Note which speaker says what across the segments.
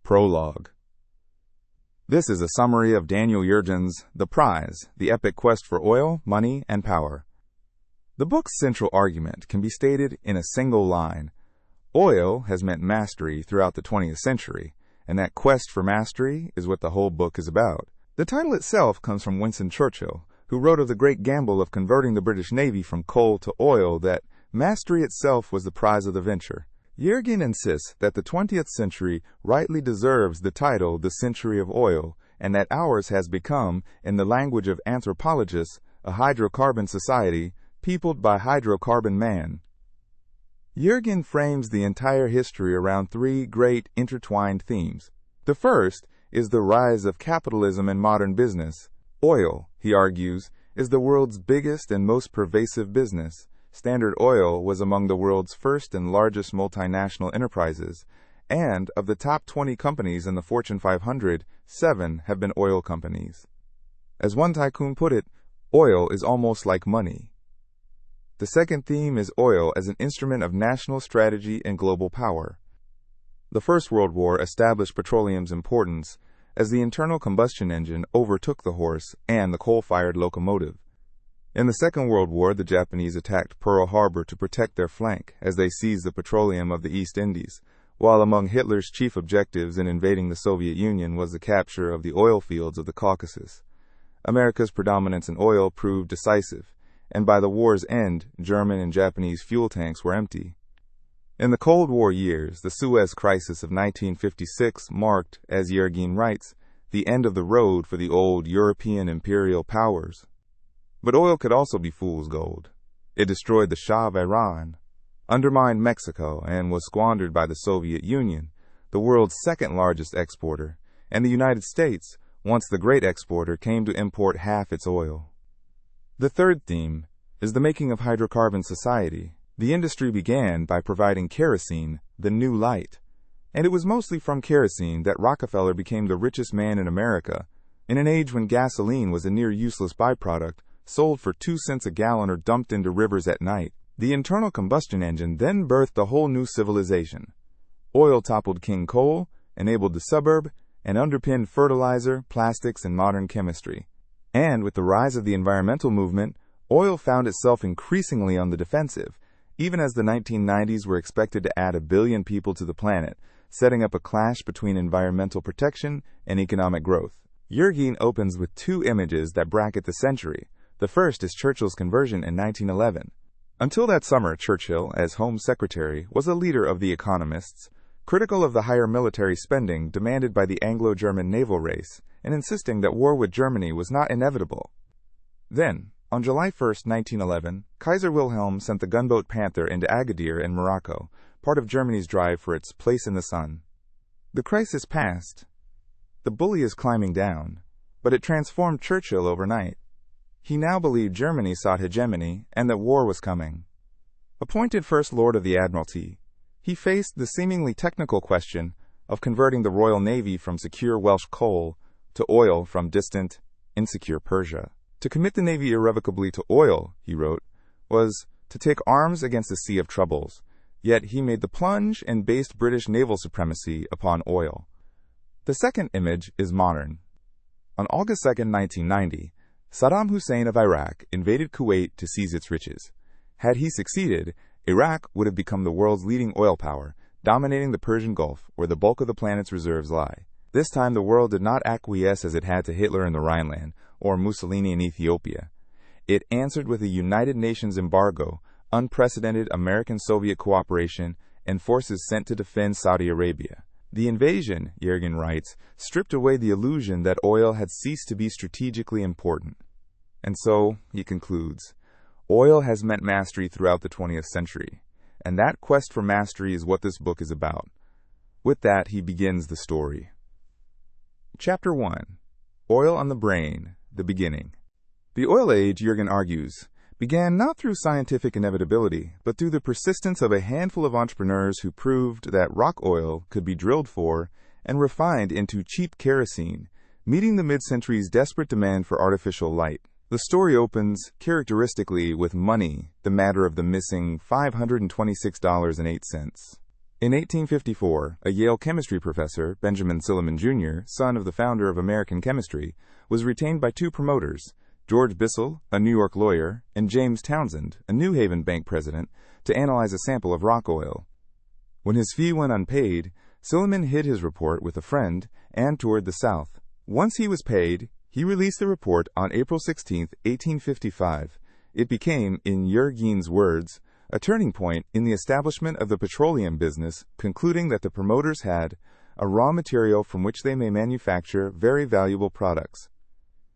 Speaker 1: Prologue. This is a summary of Daniel Yergin's The Prize, the epic quest for oil, money, and power. The book's central argument can be stated in a single line. Oil has meant mastery throughout the 20th century, and that quest for mastery is what the whole book is about. The title itself comes from Winston Churchill, who wrote of the great gamble of converting the British Navy from coal to oil, that mastery itself was the prize of the venture. Yergin insists that the 20th century rightly deserves the title the century of oil, and that ours has become, in the language of anthropologists, a hydrocarbon society peopled by hydrocarbon man. Yergin frames the entire history around three great intertwined themes. The first is the rise of capitalism in modern business. Oil, he argues, is the world's biggest and most pervasive business. Standard Oil was among the world's first and largest multinational enterprises, and of the top 20 companies in the Fortune 500, 7 have been oil companies. As one tycoon put it, oil is almost like money. The second theme is oil as an instrument of national strategy and global power. The First World War established petroleum's importance as the internal combustion engine overtook the horse and the coal-fired locomotive. In the Second World War, the Japanese attacked Pearl Harbor to protect their flank as they seized the petroleum of the East Indies, while among Hitler's chief objectives in invading the Soviet Union was the capture of the oil fields of the Caucasus. America's predominance in oil proved decisive, and by the war's end, German and Japanese fuel tanks were empty. In the Cold War years, the Suez Crisis of 1956 marked, as Yergin writes, the end of the road for the old European imperial powers. But oil could also be fool's gold. It destroyed the Shah of Iran, undermined Mexico, and was squandered by the Soviet Union, the world's second largest exporter, and the United States, once the great exporter, came to import half its oil. The third theme is the making of hydrocarbon society. The industry began by providing kerosene, the new light, and it was mostly from kerosene that Rockefeller became the richest man in America, in an age when gasoline was a near useless byproduct, sold for 2 cents a gallon or dumped into rivers at night. The internal combustion engine then birthed a whole new civilization. Oil toppled King Coal, enabled the suburb, and underpinned fertilizer, plastics, and modern chemistry. And with the rise of the environmental movement, oil found itself increasingly on the defensive, even as the 1990s were expected to add 1 billion people to the planet, setting up a clash between environmental protection and economic growth. Yergin opens with 2 images that bracket the century. The first is Churchill's conversion in 1911. Until that summer, Churchill, as Home Secretary, was a leader of the economists, critical of the higher military spending demanded by the Anglo-German naval race, and insisting that war with Germany was not inevitable. Then, on July 1, 1911, Kaiser Wilhelm sent the gunboat Panther into Agadir in Morocco, part of Germany's drive for its place in the sun. The crisis passed. The bully is climbing down, but it transformed Churchill overnight. He now believed Germany sought hegemony and that war was coming. Appointed First Lord of the Admiralty, he faced the seemingly technical question of converting the Royal Navy from secure Welsh coal to oil from distant, insecure Persia. To commit the Navy irrevocably to oil, he wrote, was to take arms against a sea of troubles, yet he made the plunge and based British naval supremacy upon oil. The second image is modern. On August 2, 1990, Saddam Hussein of Iraq invaded Kuwait to seize its riches. Had he succeeded, Iraq would have become the world's leading oil power, dominating the Persian Gulf, where the bulk of the planet's reserves lie. This time the world did not acquiesce as it had to Hitler in the Rhineland, or Mussolini in Ethiopia. It answered with a United Nations embargo, unprecedented American-Soviet cooperation, and forces sent to defend Saudi Arabia. The invasion, Yergin writes, stripped away the illusion that oil had ceased to be strategically important. And so, he concludes, oil has meant mastery throughout the 20th century, and that quest for mastery is what this book is about. With that, he begins the story. Chapter 1. Oil on the Brain, the Beginning. The oil age, Yergin argues, began not through scientific inevitability, but through the persistence of a handful of entrepreneurs who proved that rock oil could be drilled for and refined into cheap kerosene, meeting the mid-century's desperate demand for artificial light. The story opens, characteristically, with money, the matter of the missing $526.08. In 1854, a Yale chemistry professor, Benjamin Silliman Jr., son of the founder of American chemistry, was retained by two promoters, George Bissell, a New York lawyer, and James Townsend, a New Haven bank president, to analyze a sample of rock oil. When his fee went unpaid, Silliman hid his report with a friend and toured the South. Once he was paid, he released the report on April 16, 1855. It became, in Yergin's words, a turning point in the establishment of the petroleum business, concluding that the promoters had a raw material from which they may manufacture very valuable products.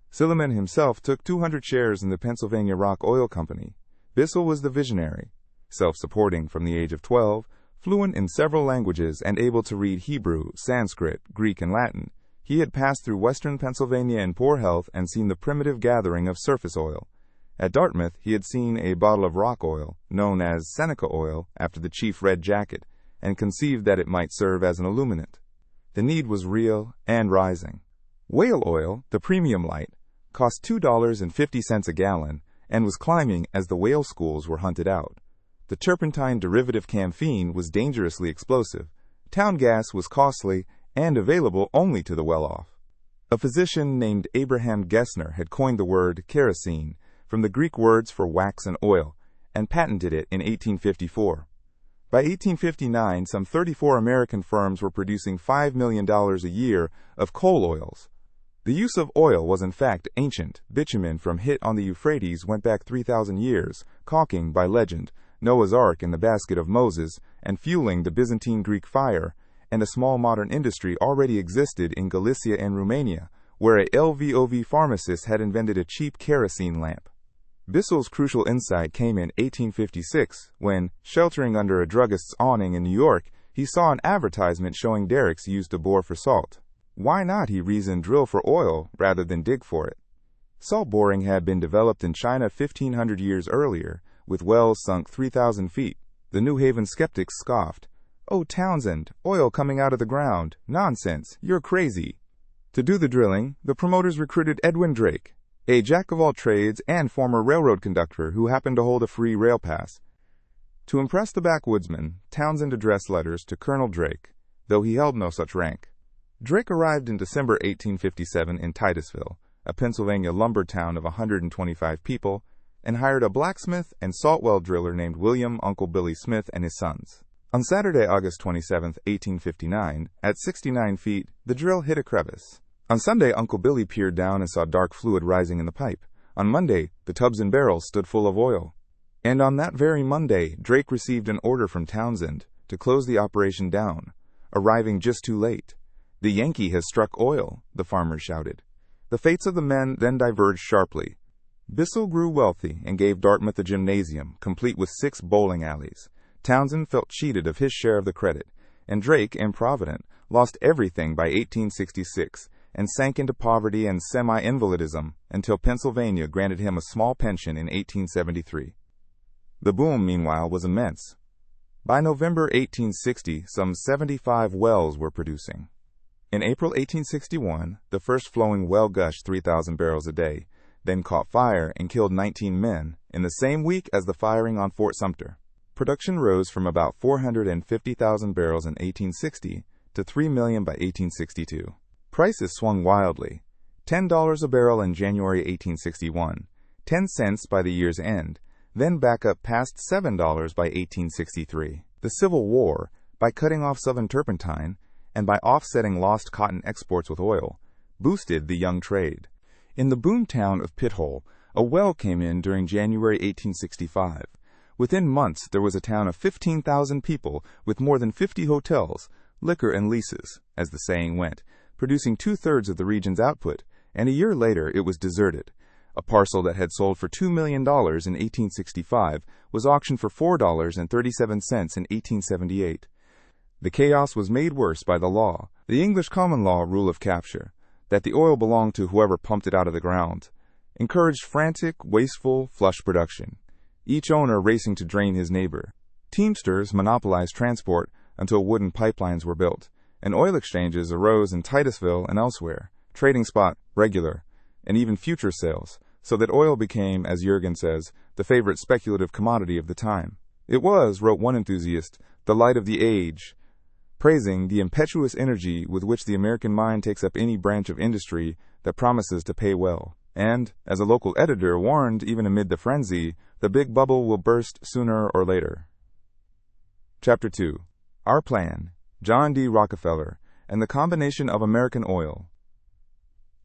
Speaker 1: Silliman himself took 200 shares in the Pennsylvania Rock Oil Company. Bissell was the visionary, self-supporting from the age of 12, fluent in several languages and able to read Hebrew, Sanskrit, Greek, and Latin. He had passed through western Pennsylvania in poor health and seen the primitive gathering of surface oil. At Dartmouth, he had seen a bottle of rock oil, known as Seneca oil, after the chief red jacket, and conceived that it might serve as an illuminant. The need was real and rising. Whale oil, the premium light, cost $2.50 a gallon and was climbing as the whale schools were hunted out. The turpentine derivative camphene was dangerously explosive. Town gas was costly and available only to the well-off. A physician named Abraham Gessner had coined the word kerosene from the Greek words for wax and oil and patented it in 1854. By 1859, some 34 American firms were producing $5 million a year of coal oils. The use of oil was in fact ancient. Bitumen from Hit on the Euphrates went back 3,000 years, caulking, by legend, Noah's Ark in the basket of Moses, and fueling the Byzantine Greek fire, and a small modern industry already existed in Galicia and Romania, where a LVOV pharmacist had invented a cheap kerosene lamp. Bissell's crucial insight came in 1856, when, sheltering under a druggist's awning in New York, he saw an advertisement showing derricks used to bore for salt. Why not, he reasoned, drill for oil rather than dig for it? Salt boring had been developed in China 1,500 years earlier, with wells sunk 3,000 feet. The New Haven skeptics scoffed. "Oh, Townsend, oil coming out of the ground. Nonsense, you're crazy." To do the drilling, the promoters recruited Edwin Drake, a jack-of-all-trades and former railroad conductor who happened to hold a free rail pass. To impress the backwoodsman, Townsend addressed letters to Colonel Drake, though he held no such rank. Drake arrived in December 1857 in Titusville, a Pennsylvania lumber town of 125 people, and hired a blacksmith and saltwell driller named William Uncle Billy Smith and his sons. On Saturday, August 27, 1859, at 69 feet, the drill hit a crevice. On Sunday, Uncle Billy peered down and saw dark fluid rising in the pipe. On Monday, the tubs and barrels stood full of oil. And on that very Monday, Drake received an order from Townsend to close the operation down, arriving just too late. "The Yankee has struck oil," the farmers shouted. The fates of the men then diverged sharply. Bissell grew wealthy and gave Dartmouth a gymnasium, complete with 6 bowling alleys. Townsend felt cheated of his share of the credit, and Drake, improvident, lost everything by 1866 and sank into poverty and semi-invalidism until Pennsylvania granted him a small pension in 1873. The boom, meanwhile, was immense. By November 1860, some 75 wells were producing. In April 1861, the first flowing well gushed 3,000 barrels a day, then caught fire and killed 19 men, in the same week as the firing on Fort Sumter. Production rose from about 450,000 barrels in 1860 to 3 million by 1862. Prices swung wildly. $10 a barrel in January 1861, 10 cents by the year's end, then back up past $7 by 1863. The Civil War, by cutting off Southern turpentine, and by offsetting lost cotton exports with oil, boosted the young trade. In the boom town of Pithole, a well came in during January 1865. Within months, there was a town of 15,000 people with more than 50 hotels, liquor and leases, as the saying went, producing 2/3 of the region's output, and a year later it was deserted. A parcel that had sold for $2 million in 1865 was auctioned for $4.37 in 1878. The chaos was made worse by the law, the English common law rule of capture, that the oil belonged to whoever pumped it out of the ground, encouraged frantic, wasteful, flush production, each owner racing to drain his neighbor. Teamsters monopolized transport until wooden pipelines were built, and oil exchanges arose in Titusville and elsewhere, trading spot, regular, and even future sales, so that oil became, as Yergin says, the favorite speculative commodity of the time. It was, wrote one enthusiast, the light of the age, praising the impetuous energy with which the American mind takes up any branch of industry that promises to pay well. And, as a local editor warned even amid the frenzy, the big bubble will burst sooner or later. Chapter 2. Our Plan, John D. Rockefeller, and the Combination of American Oil.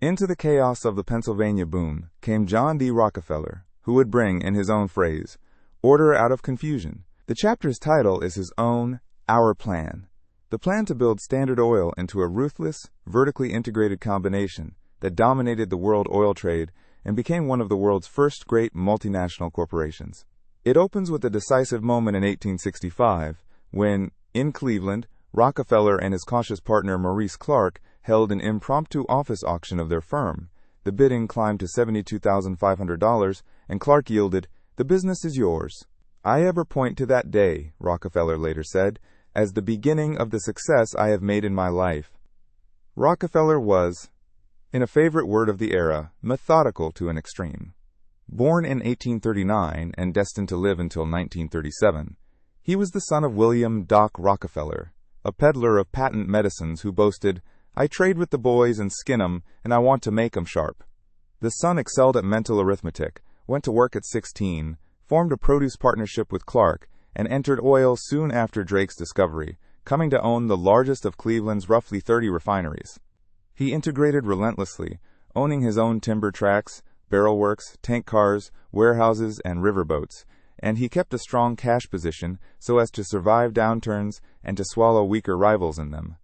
Speaker 1: Into the chaos of the Pennsylvania boom came John D. Rockefeller, who would bring, in his own phrase, order out of confusion. The chapter's title is his own, Our Plan. The plan to build Standard Oil into a ruthless, vertically integrated combination that dominated the world oil trade and became one of the world's first great multinational corporations. It opens with a decisive moment in 1865 when, in Cleveland, Rockefeller and his cautious partner Maurice Clark held an impromptu office auction of their firm. The bidding climbed to $72,500, and Clark yielded, "The business is yours." "I ever point to that day," Rockefeller later said, "as the beginning of the success I have made in my life." Rockefeller was, in a favorite word of the era, methodical to an extreme. Born in 1839 and destined to live until 1937, he was the son of William Doc Rockefeller, a peddler of patent medicines who boasted, "I trade with the boys and skin 'em, and I want to make 'em sharp." The son excelled at mental arithmetic, went to work at 16, formed a produce partnership with Clark, and entered oil soon after Drake's discovery, coming to own the largest of Cleveland's roughly 30 refineries. He integrated relentlessly, owning his own timber tracks, barrel works, tank cars, warehouses, and riverboats, and he kept a strong cash position so as to survive downturns and to swallow weaker rivals in them.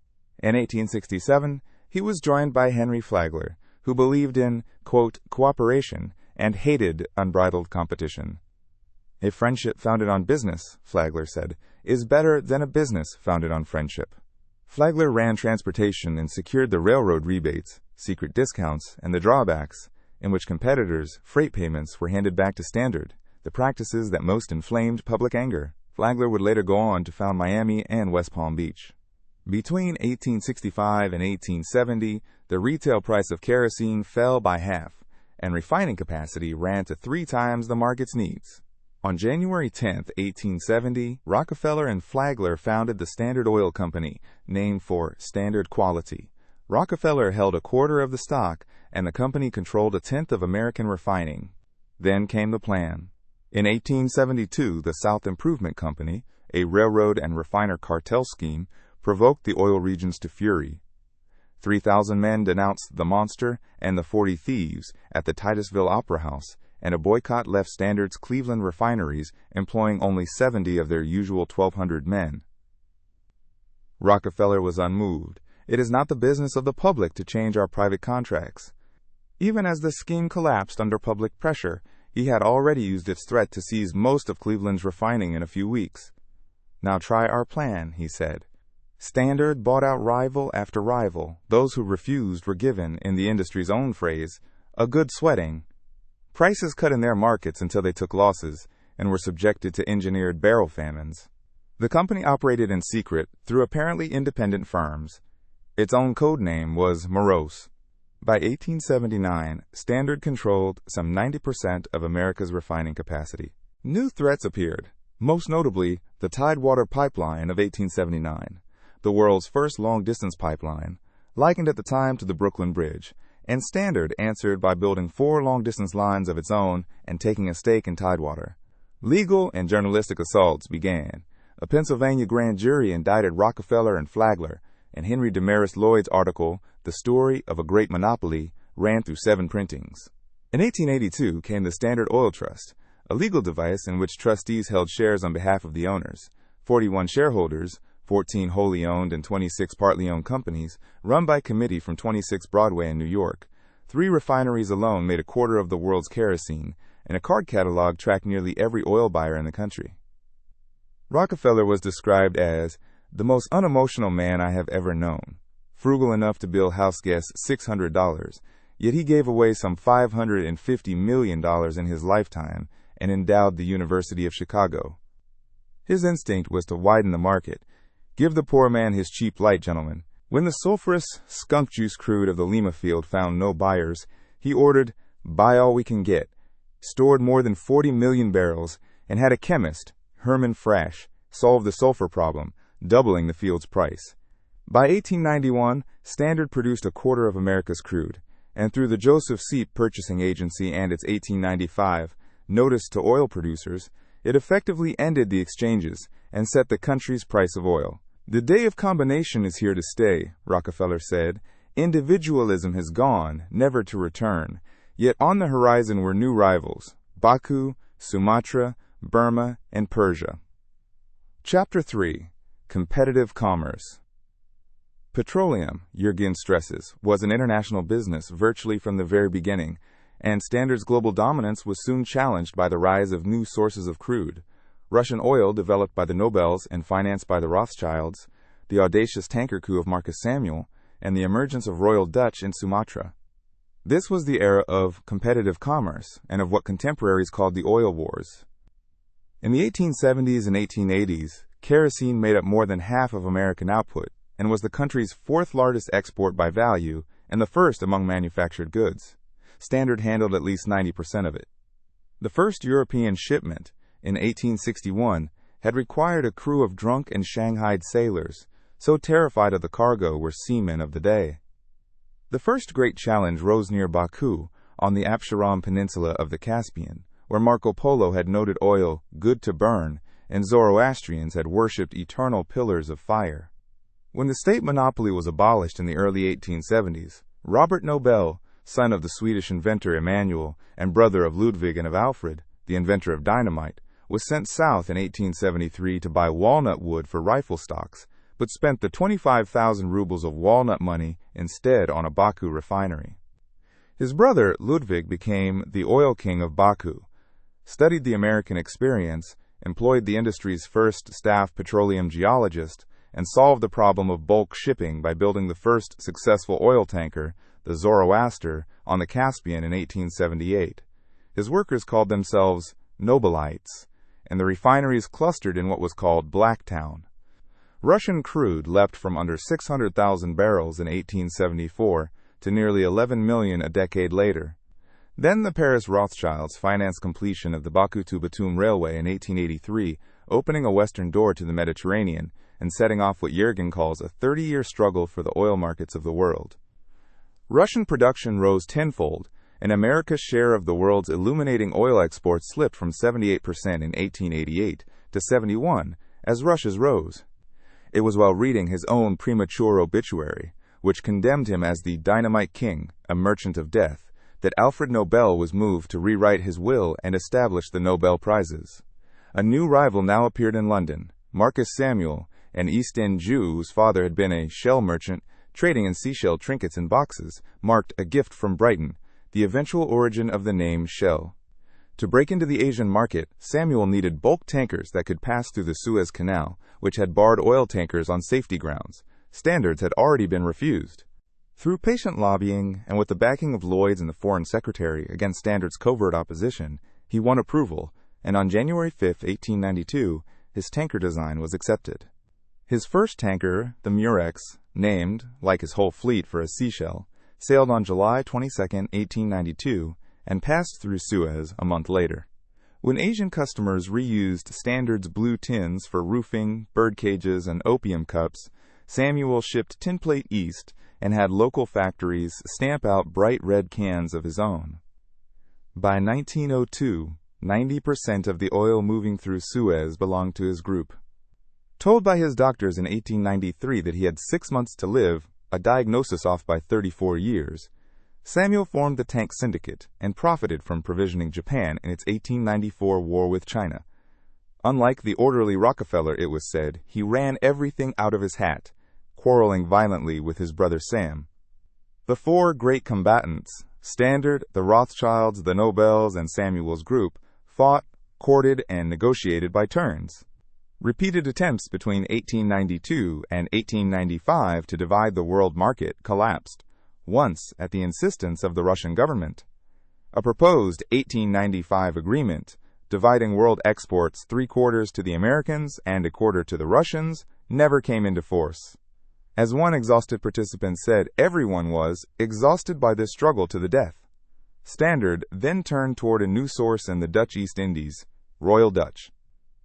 Speaker 1: In 1867, he was joined by Henry Flagler, who believed in, quote, cooperation and hated unbridled competition. "A friendship founded on business," Flagler said, "is better than a business founded on friendship." Flagler ran transportation and secured the railroad rebates, secret discounts, and the drawbacks, in which competitors' freight payments were handed back to Standard, the practices that most inflamed public anger. Flagler would later go on to found Miami and West Palm Beach. Between 1865 and 1870, the retail price of kerosene fell by half, and refining capacity ran to 3 times the market's needs. On January 10, 1870, Rockefeller and Flagler founded the Standard Oil Company, named for Standard Quality. Rockefeller held a quarter of the stock, and the company controlled a tenth of American refining. Then came the plan. In 1872, the South Improvement Company, a railroad and refiner cartel scheme, provoked the oil regions to fury. 3,000 men denounced the monster and the 40 thieves at the Titusville Opera House, and a boycott left Standard's Cleveland refineries employing only 70 of their usual 1,200 men. Rockefeller was unmoved. "It is not the business of the public to change our private contracts." Even as the scheme collapsed under public pressure, he had already used its threat to seize most of Cleveland's refining in a few weeks. "Now try our plan," he said. Standard bought out rival after rival. Those who refused were given, in the industry's own phrase, a good sweating. Prices cut in their markets until they took losses and were subjected to engineered barrel famines. The company operated in secret through apparently independent firms. Its own code name was Morose. By 1879, Standard controlled some 90% of America's refining capacity. New threats appeared, most notably the Tidewater Pipeline of 1879, the world's first long-distance pipeline, likened at the time to the Brooklyn Bridge, and Standard answered by building 4 long-distance lines of its own and taking a stake in Tidewater. Legal and journalistic assaults began. A Pennsylvania grand jury indicted Rockefeller and Flagler, and Henry Damaris Lloyd's article, The Story of a Great Monopoly, ran through 7 printings. In 1882 came the Standard Oil Trust, a legal device in which trustees held shares on behalf of the owners. 41 shareholders, 14 wholly owned and 26 partly owned companies, run by committee from 26 Broadway in New York. 3 refineries alone made a quarter of the world's kerosene, and a card catalog tracked nearly every oil buyer in the country. Rockefeller was described as the most unemotional man I have ever known, frugal enough to bill house guests $600, yet he gave away some $550 million in his lifetime and endowed the University of Chicago. His instinct was to widen the market. Give the poor man his cheap light, gentlemen. When the sulphurous skunk juice crude of the Lima field found no buyers, he ordered, "Buy all we can get," stored more than 40 million barrels, and had a chemist, Herman Frasch, solve the sulfur problem, doubling the field's price. By 1891, Standard produced a quarter of America's crude, and through the Joseph Seep Purchasing Agency and its 1895 Notice to Oil Producers, it effectively ended the exchanges and set the country's price of oil. "The day of combination is here to stay," Rockefeller said. "Individualism has gone, never to return. Yet on the horizon were new rivals: Baku, Sumatra, Burma, and Persia." Chapter 3. Competitive Commerce. Petroleum, Yergin stresses, was an international business virtually from the very beginning, and Standard's global dominance was soon challenged by the rise of new sources of crude: Russian oil developed by the Nobels and financed by the Rothschilds, the audacious tanker coup of Marcus Samuel, and the emergence of Royal Dutch in Sumatra. This was the era of competitive commerce and of what contemporaries called the oil wars. In the 1870s and 1880s, kerosene made up more than half of American output and was the country's fourth largest export by value and the first among manufactured goods. Standard handled at least 90% of it. The first European shipment, in 1861, had required a crew of drunk and shanghaied sailors, so terrified of the cargo were seamen of the day. The first great challenge rose near Baku, on the Absheron Peninsula of the Caspian, where Marco Polo had noted oil good to burn, and Zoroastrians had worshipped eternal pillars of fire. When the state monopoly was abolished in the early 1870s, Robert Nobel, son of the Swedish inventor Emanuel and brother of Ludwig and of Alfred, the inventor of dynamite, was sent south in 1873 to buy walnut wood for rifle stocks, but spent the 25,000 rubles of walnut money instead on a Baku refinery. His brother, Ludwig, became the oil king of Baku, studied the American experience, employed the industry's first staff petroleum geologist, and solved the problem of bulk shipping by building the first successful oil tanker, the Zoroaster, on the Caspian in 1878. His workers called themselves Nobelites, and the refineries clustered in what was called Blacktown. Russian crude leapt from under 600,000 barrels in 1874 to nearly 11 million a decade later. Then the Paris Rothschilds financed completion of the Baku to Batum Railway in 1883, opening a western door to the Mediterranean and setting off what Yergin calls a 30-year struggle for the oil markets of the world. Russian production rose tenfold, and America's share of the world's illuminating oil exports slipped from 78% in 1888 to 71% as Russia's rose. It was while reading his own premature obituary, which condemned him as the dynamite king, a merchant of death, that Alfred Nobel was moved to rewrite his will and establish the Nobel Prizes. A new rival now appeared in London. Marcus Samuel, an East End Jew whose father had been a shell merchant, trading in seashell trinkets in boxes, marked a gift from Brighton, the eventual origin of the name Shell. To break into the Asian market, Samuel needed bulk tankers that could pass through the Suez Canal, which had barred oil tankers on safety grounds. Standards had already been refused. Through patient lobbying, and with the backing of Lloyd's and the Foreign Secretary against Standard's covert opposition, he won approval, and on January 5, 1892, his tanker design was accepted. His first tanker, the Murex, named, like his whole fleet, for a seashell, sailed on July 22, 1892, and passed through Suez a month later. When Asian customers reused Standard's blue tins for roofing, bird cages, and opium cups, Samuel shipped tinplate east and had local factories stamp out bright red cans of his own. By 1902, 90% of the oil moving through Suez belonged to his group. Told by his doctors in 1893 that he had 6 months to live, a diagnosis off by 34 years, Samuel formed the Tank Syndicate and profited from provisioning Japan in its 1894 war with China. Unlike the orderly Rockefeller, it was said, he ran everything out of his hat, quarreling violently with his brother Sam. The four great combatants, Standard, the Rothschilds, the Nobels, and Samuel's group, fought, courted, and negotiated by turns. Repeated attempts between 1892 and 1895 to divide the world market collapsed, once at the insistence of the Russian government. A proposed 1895 agreement, dividing world exports 3/4 to the Americans and 1/4 to the Russians, never came into force. As one exhausted participant said, everyone was exhausted by this struggle to the death. Standard then turned toward a new source in the Dutch East Indies, Royal Dutch.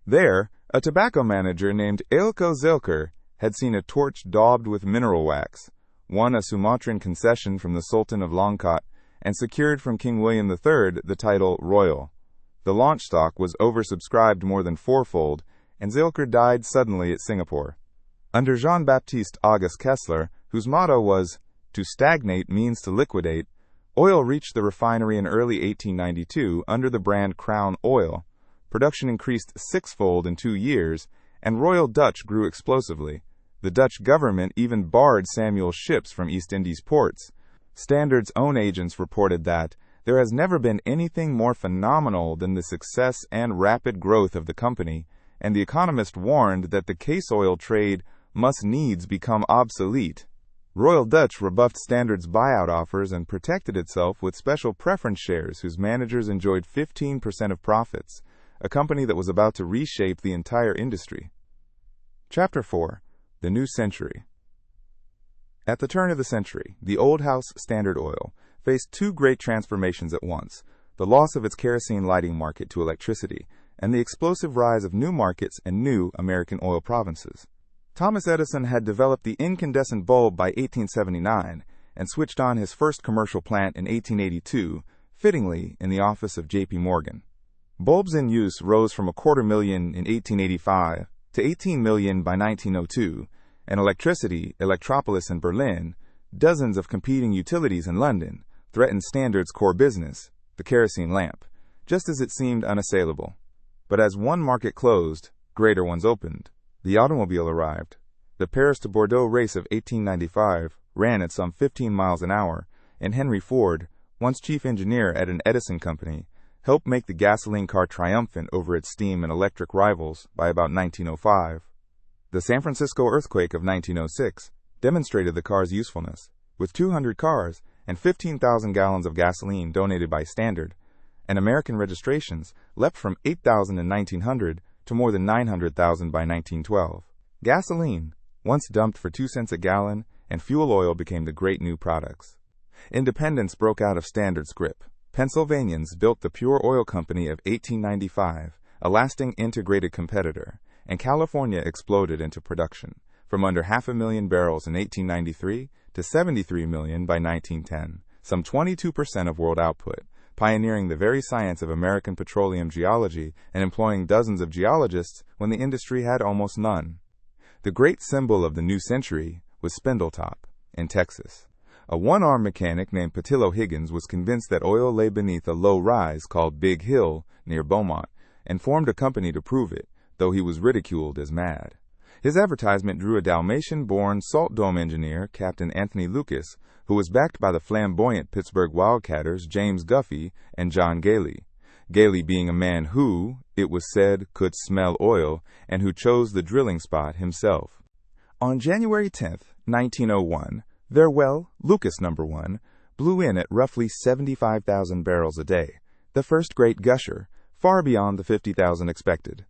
Speaker 1: There, a tobacco manager named Eelco Zelker had seen a torch daubed with mineral wax, won a Sumatran concession from the Sultan of Langkat, and secured from King William III the title Royal. The launch stock was oversubscribed more than fourfold, and Zilker died suddenly at Singapore. Under Jean-Baptiste Auguste Kessler, whose motto was, "To stagnate means to liquidate," oil reached the refinery in early 1892 under the brand Crown Oil. Production increased sixfold in 2 years, and Royal Dutch grew explosively. The Dutch government even barred Samuel's ships from East Indies ports. Standard's own agents reported that there has never been anything more phenomenal than the success and rapid growth of the company, and The Economist warned that the case oil trade must needs become obsolete. Royal Dutch rebuffed Standard's buyout offers and protected itself with special preference shares whose managers enjoyed 15% of profits, a company that was about to reshape the entire industry. Chapter 4. The New Century. At the turn of the century, the old house Standard Oil faced two great transformations at once: the loss of its kerosene lighting market to electricity, and the explosive rise of new markets and new American oil provinces. Thomas Edison had developed the incandescent bulb by 1879 and switched on his first commercial plant in 1882, fittingly in the office of J.P. Morgan. Bulbs in use rose from 250,000 in 1885 to 18 million by 1902, and electricity, Electropolis in Berlin, dozens of competing utilities in London, threatened Standard's core business, the kerosene lamp, just as it seemed unassailable. But as one market closed, greater ones opened. The automobile arrived. The Paris to Bordeaux race of 1895 ran at some 15 miles an hour, and Henry Ford, once chief engineer at an Edison company, helped make the gasoline car triumphant over its steam and electric rivals by about 1905. The San Francisco earthquake of 1906 demonstrated the car's usefulness. With 200 cars and 15,000 gallons of gasoline donated by Standard, and American registrations leapt from 8,000 in 1900 to more than 900,000 by 1912. Gasoline, once dumped for 2 cents a gallon, and fuel oil became the great new products. Independence broke out of Standard's grip. Pennsylvanians built the Pure Oil Company of 1895, a lasting integrated competitor, and California exploded into production, from under 500,000 barrels in 1893 to 73 million by 1910, some 22% of world output, pioneering the very science of American petroleum geology and employing dozens of geologists when the industry had almost none. The great symbol of the new century was Spindletop, in Texas. A one-armed mechanic named Patillo Higgins was convinced that oil lay beneath a low rise called Big Hill near Beaumont, and formed a company to prove it, though he was ridiculed as mad. His advertisement drew a Dalmatian-born salt dome engineer, Captain Anthony Lucas, who was backed by the flamboyant Pittsburgh Wildcatters James Guffey and John Gailey. Gailey being a man who, it was said, could smell oil, and who chose the drilling spot himself. On January 10, 1901, their well, Lucas No. 1, blew in at roughly 75,000 barrels a day, the first great gusher, far beyond the 50,000 expected.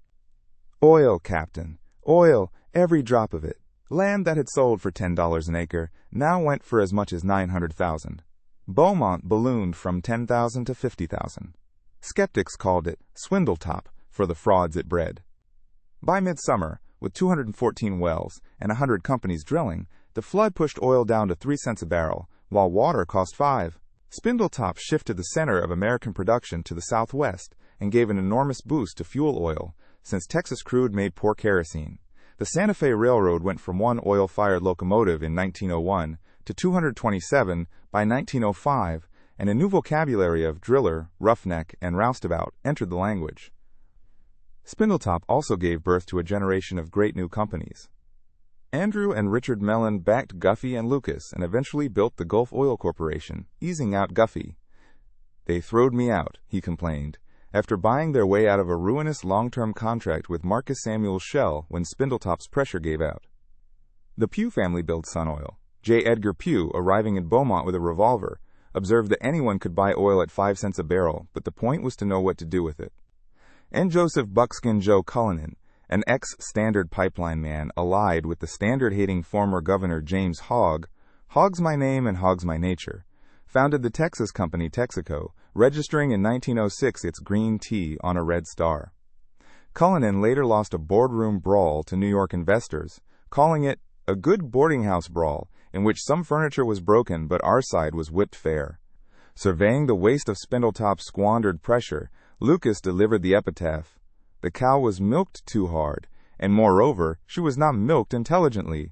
Speaker 1: Oil, Captain, oil, every drop of it. Land that had sold for $10 an acre now went for as much as 900,000. Beaumont ballooned from 10,000 to 50,000. Skeptics called it Swindletop for the frauds it bred. By midsummer, with 214 wells and 100 companies drilling, the flood pushed oil down to 3 cents a barrel, while water cost 5. Spindletop shifted the center of American production to the southwest and gave an enormous boost to fuel oil, since Texas crude made poor kerosene. The Santa Fe Railroad went from one oil-fired locomotive in 1901 to 227 by 1905, and a new vocabulary of driller, roughneck, and roustabout entered the language. Spindletop also gave birth to a generation of great new companies. Andrew and Richard Mellon backed Guffey and Lucas and eventually built the Gulf Oil Corporation, easing out Guffey. "They throwed me out," he complained, after buying their way out of a ruinous long-term contract with Marcus Samuel Shell when Spindletop's pressure gave out. The Pugh family built Sun Oil. J. Edgar Pugh, arriving in Beaumont with a revolver, observed that anyone could buy oil at 5 cents a barrel, but the point was to know what to do with it. And Joseph Buckskin Joe Cullinan, an ex-Standard pipeline man allied with the Standard-hating former Governor James Hogg, Hogg's my name and Hogg's my nature, founded the Texas company Texaco, registering in 1906 its green T on a red star. Cullinan later lost a boardroom brawl to New York investors, calling it a good boarding house brawl in which some furniture was broken but our side was whipped fair. Surveying the waste of Spindletop's squandered pressure, Lucas delivered the epitaph. The cow was milked too hard, and moreover, she was not milked intelligently.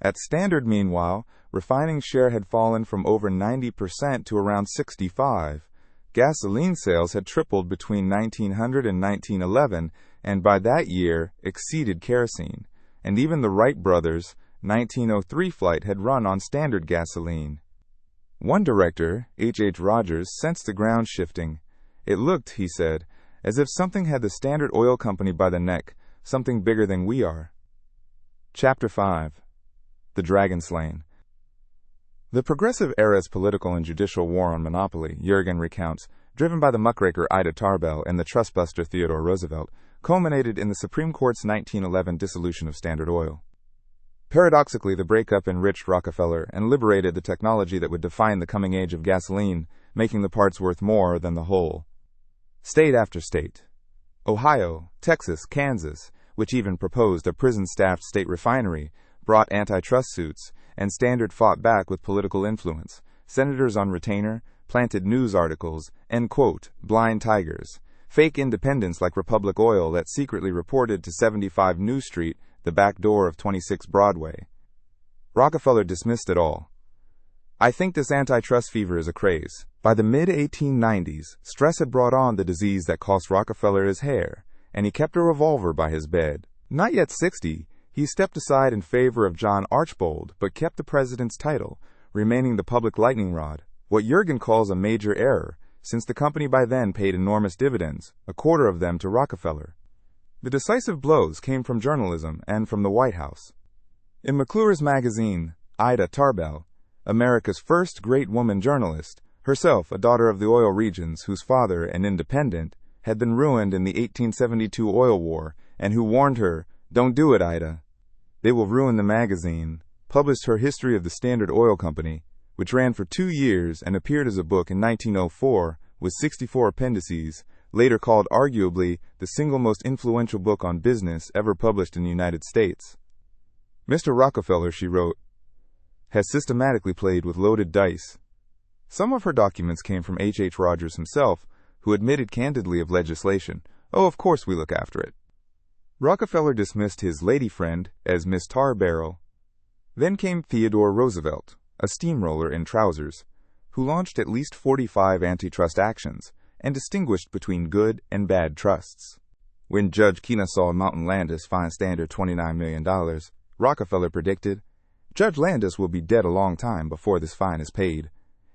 Speaker 1: At Standard, meanwhile, refining share had fallen from over 90% to around 65%. Gasoline sales had tripled between 1900 and 1911, and by that year exceeded kerosene. And even the Wright brothers' 1903 flight had run on Standard gasoline. One director, H. Rogers, sensed the ground shifting. It looked, he said, as if something had the Standard Oil Company by the neck, something bigger than we are. Chapter 5. The Dragon Slain. The Progressive Era's political and judicial war on monopoly, Yergin recounts, driven by the muckraker Ida Tarbell and the trustbuster Theodore Roosevelt, culminated in the Supreme Court's 1911 dissolution of Standard Oil. Paradoxically, the breakup enriched Rockefeller and liberated the technology that would define the coming age of gasoline, making the parts worth more than the whole. State after state, Ohio, Texas, Kansas, which even proposed a prison-staffed state refinery, brought antitrust suits, and Standard fought back with political influence. Senators on retainer planted news articles and, quote, blind tigers, fake independents like Republic Oil that secretly reported to 75 New Street, the back door of 26 Broadway. Rockefeller dismissed it all. I think this antitrust fever is a craze. By the mid-1890s, stress had brought on the disease that cost Rockefeller his hair, and he kept a revolver by his bed. Not yet 60, he stepped aside in favor of John Archbold, but kept the president's title, remaining the public lightning rod, what Yergin calls a major error, since the company by then paid enormous dividends, a quarter of them to Rockefeller. The decisive blows came from journalism and from the White House. In McClure's magazine, Ida Tarbell, America's first great woman journalist, herself a daughter of the oil regions whose father, an independent, had been ruined in the 1872 oil war, and who warned her, "Don't do it, Ida. They will ruin the magazine," published her History of the Standard Oil Company, which ran for 2 years and appeared as a book in 1904 with 64 appendices, later called arguably the single most influential book on business ever published in the United States. Mr. Rockefeller, she wrote, has systematically played with loaded dice. Some of her documents came from H. Rogers himself, who admitted candidly of legislation. Oh, of course we look after it. Rockefeller dismissed his lady friend as Miss Tarbarrel. Then came Theodore Roosevelt, a steamroller in trousers, who launched at least 45 antitrust actions and distinguished between good and bad trusts. When Judge Kennesaw Mountain Landis fined Standard $29 million, Rockefeller predicted, "Judge Landis will be dead a long time before this fine is paid,"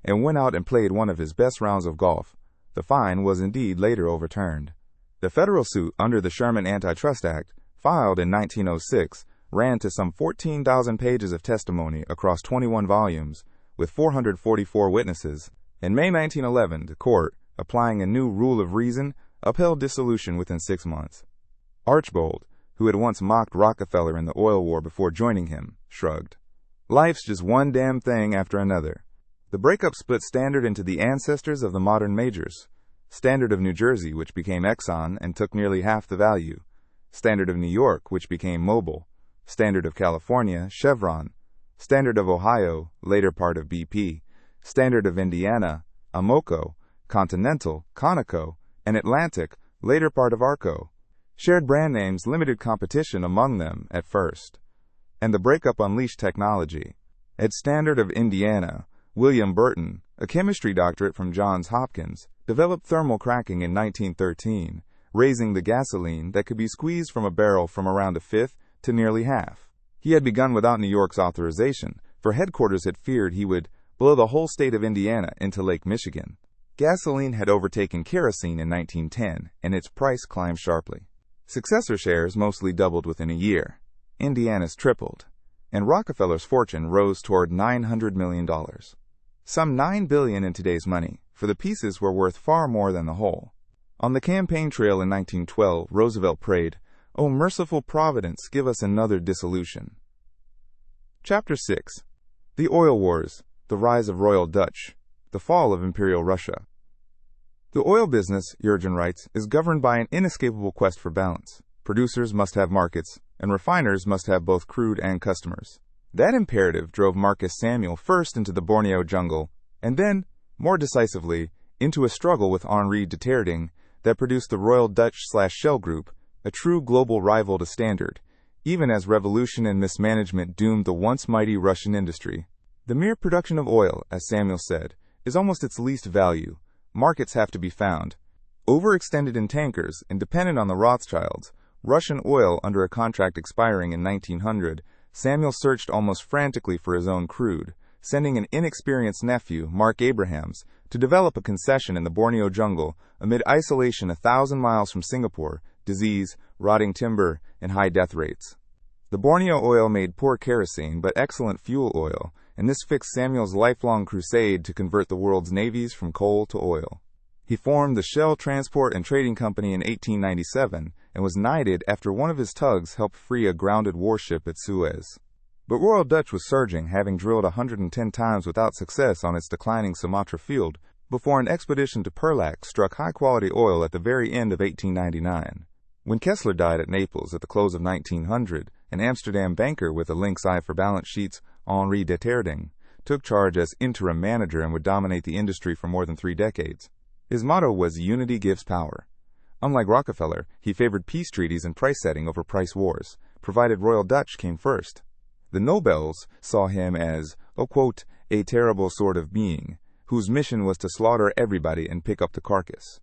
Speaker 1: and went out and played one of his best rounds of golf. The fine was indeed later overturned. The federal suit under the Sherman Antitrust Act, filed in 1906, ran to some 14,000 pages of testimony across 21 volumes, with 444 witnesses. In May 1911, the court, applying a new rule of reason, upheld dissolution within 6 months. Archbold, who had once mocked Rockefeller in the oil war before joining him, shrugged. Life's just one damn thing after another. The breakup split Standard into the ancestors of the modern majors. Standard of New Jersey, which became Exxon and took nearly half the value. Standard of New York, which became Mobil. Standard of California, Chevron. Standard of Ohio, later part of BP. Standard of Indiana, Amoco. Continental, Conoco, and Atlantic, later part of Arco. Shared brand names limited competition among them at first. And the breakup unleashed technology. At Standard of Indiana, William Burton, a chemistry doctorate from Johns Hopkins, developed thermal cracking in 1913, raising the gasoline that could be squeezed from a barrel from around a fifth to nearly half. He had begun without New York's authorization, for headquarters had feared he would blow the whole state of Indiana into Lake Michigan. Gasoline had overtaken kerosene in 1910, and its price climbed sharply. Successor shares mostly doubled within a year. Indiana's tripled, and Rockefeller's fortune rose toward $900 million. Some $9 billion in today's money, for the pieces were worth far more than the whole. On the campaign trail in 1912, Roosevelt prayed, "O merciful Providence, give us another dissolution." Chapter 6. The Oil Wars, the Rise of Royal Dutch, the Fall of Imperial Russia. The oil business, Yergin writes, is governed by an inescapable quest for balance. Producers must have markets, and refiners must have both crude and customers. That imperative drove Marcus Samuel first into the Borneo jungle, and then, more decisively, into a struggle with Henri de Teerding that produced the Royal Dutch/Shell Group, a true global rival to Standard, even as revolution and mismanagement doomed the once mighty Russian industry. The mere production of oil, as Samuel said, is almost its least value. Markets have to be found. Overextended in tankers and dependent on the Rothschilds, Russian oil under a contract expiring in 1900, Samuel searched almost frantically for his own crude, sending an inexperienced nephew, Mark Abrahams, to develop a concession in the Borneo jungle amid isolation 1,000 miles from Singapore, disease, rotting timber, and high death rates. The Borneo oil made poor kerosene but excellent fuel oil, and this fixed Samuel's lifelong crusade to convert the world's navies from coal to oil. He formed the Shell Transport and Trading Company in 1897 and was knighted after one of his tugs helped free a grounded warship at Suez. But Royal Dutch was surging, having drilled 110 times without success on its declining Sumatra field before an expedition to Perlac struck high-quality oil at the very end of 1899. When Kessler died at Naples at the close of 1900, an Amsterdam banker with a lynx eye for balance sheets, Henri de Teerding, took charge as interim manager and would dominate the industry for more than 3 decades. His motto was "Unity gives power." Unlike Rockefeller, he favored peace treaties and price setting over price wars, provided Royal Dutch came first. The Nobels saw him as, quote, a terrible sort of being, whose mission was to slaughter everybody and pick up the carcass.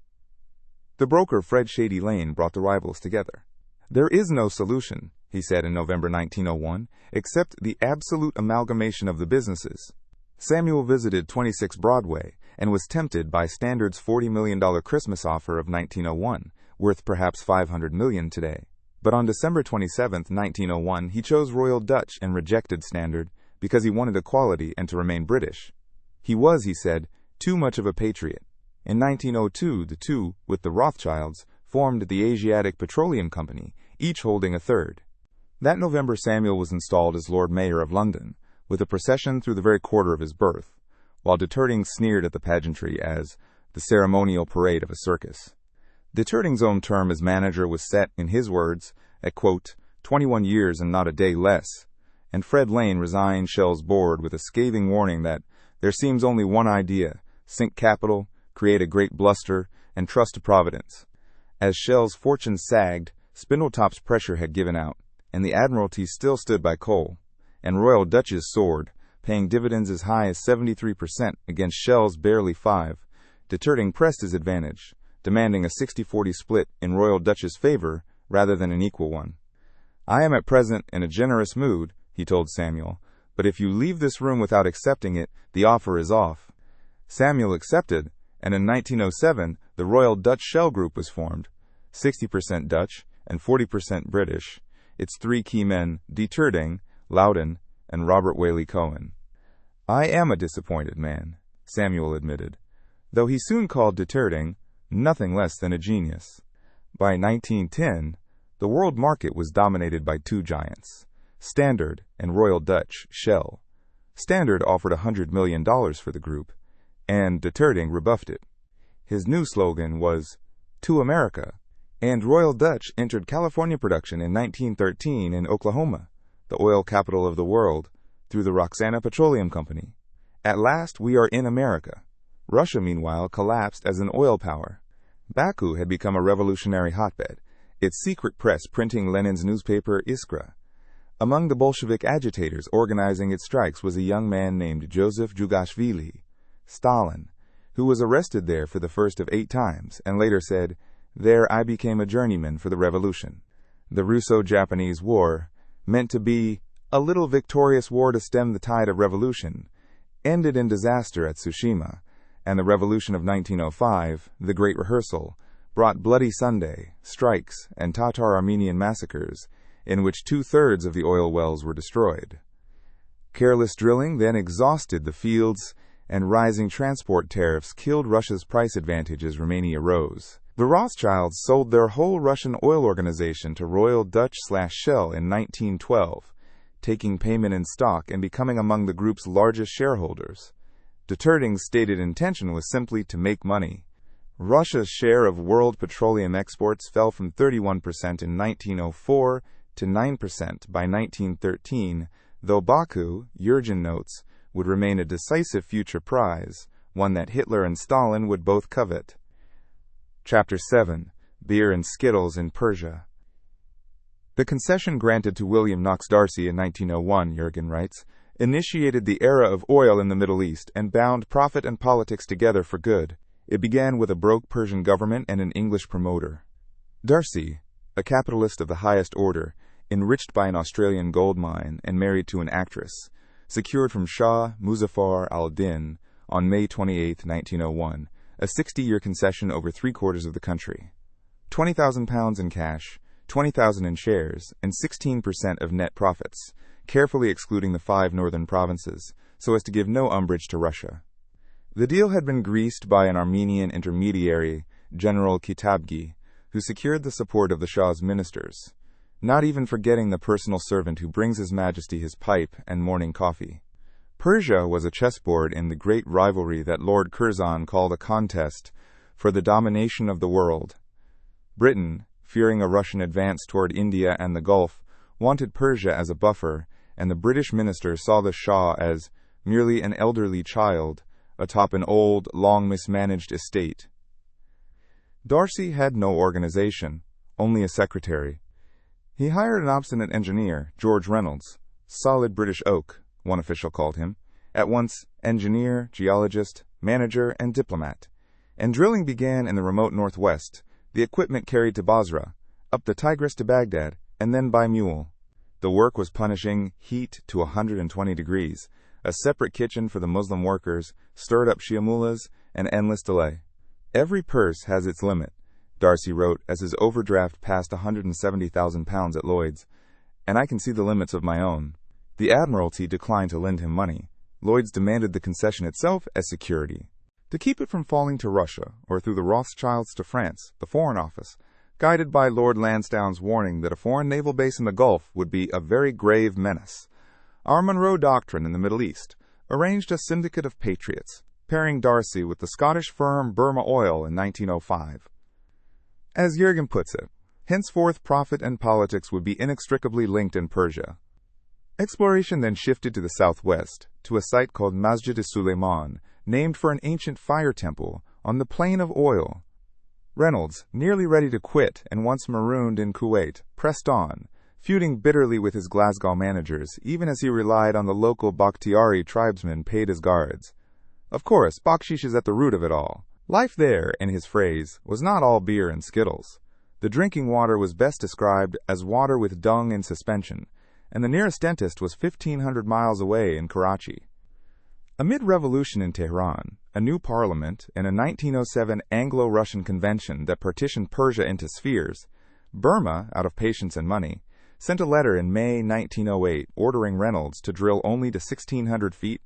Speaker 1: The broker Fred Shady Lane brought the rivals together. "There is no solution," he said in November 1901, "except the absolute amalgamation of the businesses." Samuel visited 26 Broadway and was tempted by Standard's $40 million Christmas offer of 1901, worth perhaps $500 million today. But on December 27, 1901, he chose Royal Dutch and rejected Standard because he wanted equality and to remain British. He was, he said, too much of a patriot. In 1902, the two, with the Rothschilds, formed the Asiatic Petroleum Company, each holding a third. That November, Samuel was installed as Lord Mayor of London, with a procession through the very quarter of his birth, while de Teerding sneered at the pageantry as the ceremonial parade of a circus. De Teerding's own term as manager was set, in his words, at, quote, 21 years and not a day less, and Fred Lane resigned Shell's board with a scathing warning that there seems only one idea: sink capital, create a great bluster, and trust to Providence. As Shell's fortunes sagged, Spindletop's pressure had given out, and the Admiralty still stood by coal, and Royal Dutch's soared, paying dividends as high as 73% against Shell's barely 5%. De Teerding pressed his advantage, demanding a 60-40 split in Royal Dutch's favor rather than an equal one. "I am at present in a generous mood," he told Samuel, "but if you leave this room without accepting it, the offer is off." Samuel accepted, and in 1907, the Royal Dutch Shell Group was formed, 60% Dutch and 40% British. Its 3 key men, de Teerding, Loudon, and Robert Whaley Cohen. "I am a disappointed man," Samuel admitted, though he soon called de Teerding nothing less than a genius. By 1910, the world market was dominated by 2 giants, Standard and Royal Dutch Shell. Standard offered $100 million for the group, and de Teerding rebuffed it. His new slogan was, "To America," and Royal Dutch entered California production in 1913 in Oklahoma, the oil capital of the world, through the Roxana Petroleum Company. At last we are in America. Russia, meanwhile, collapsed as an oil power. Baku had become a revolutionary hotbed, its secret press printing Lenin's newspaper Iskra. Among the Bolshevik agitators organizing its strikes was a young man named Joseph Jugashvili, Stalin, who was arrested there for the first of 8 times and later said, "There I became a journeyman for the revolution." The Russo-Japanese War, meant to be a little victorious war to stem the tide of revolution, ended in disaster at Tsushima, and the revolution of 1905, the Great Rehearsal, brought Bloody Sunday, strikes, and Tatar-Armenian massacres, in which 2/3 of the oil wells were destroyed. Careless drilling then exhausted the fields, and rising transport tariffs killed Russia's price advantage as Romania rose. The Rothschilds sold their whole Russian oil organization to Royal Dutch/Shell in 1912, taking payment in stock and becoming among the group's largest shareholders. De Teerding's stated intention was simply to make money. Russia's share of world petroleum exports fell from 31% in 1904 to 9% by 1913, though Baku, Yergin notes, would remain a decisive future prize, one that Hitler and Stalin would both covet. Chapter 7. Beer and Skittles in Persia. The concession granted to William Knox D'Arcy in 1901, Yergin writes, initiated the era of oil in the Middle East and bound profit and politics together for good. It began with a broke Persian government and an English promoter. D'Arcy, a capitalist of the highest order, enriched by an Australian gold mine and married to an actress, secured from Shah Muzaffar al-Din on May 28, 1901, a 60-year concession over three-quarters of the country. £20,000 in cash, $20,000 in shares, and 16% of net profits, carefully excluding the 5 northern provinces, so as to give no umbrage to Russia. The deal had been greased by an Armenian intermediary, General Kitabgi, who secured the support of the Shah's ministers, not even forgetting the personal servant who brings His Majesty his pipe and morning coffee. Persia was a chessboard in the great rivalry that Lord Curzon called a contest for the domination of the world. Britain, fearing a Russian advance toward India and the Gulf, wanted Persia as a buffer, and the British minister saw the Shah as merely an elderly child atop an old, long mismanaged estate. D'Arcy had no organization, only a secretary. He hired an obstinate engineer, George Reynolds, solid British oak, one official called him, at once engineer, geologist, manager, and diplomat. And drilling began in the remote northwest, the equipment carried to Basra, up the Tigris to Baghdad, and then by mule. The work was punishing heat to 120 degrees, a separate kitchen for the Muslim workers, stirred up Shia mullahs, and endless delay. Every purse has its limit, D'Arcy wrote as his overdraft passed £170,000 at Lloyd's, and I can see the limits of my own. The Admiralty declined to lend him money. Lloyd's demanded the concession itself as security. To keep it from falling to Russia, or through the Rothschilds to France, the Foreign Office, guided by Lord Lansdowne's warning that a foreign naval base in the Gulf would be a very grave menace, our Monroe Doctrine in the Middle East arranged a syndicate of patriots, pairing D'Arcy with the Scottish firm Burma Oil in 1905. As Yergin puts it, henceforth profit and politics would be inextricably linked in Persia. Exploration then shifted to the southwest, to a site called Masjid-e-Suleiman, named for an ancient fire temple on the plain of oil. Reynolds, nearly ready to quit and once marooned in Kuwait, pressed on, feuding bitterly with his Glasgow managers, even as he relied on the local Bakhtiari tribesmen paid as guards. Of course, bakshish is at the root of it all. Life there, in his phrase, was not all beer and Skittles. The drinking water was best described as water with dung in suspension, and the nearest dentist was 1,500 miles away in Karachi. Amid revolution in Tehran, a new parliament, and a 1907 Anglo-Russian convention that partitioned Persia into spheres, Burma, out of patience and money, sent a letter in May 1908 ordering Reynolds to drill only to 1,600 feet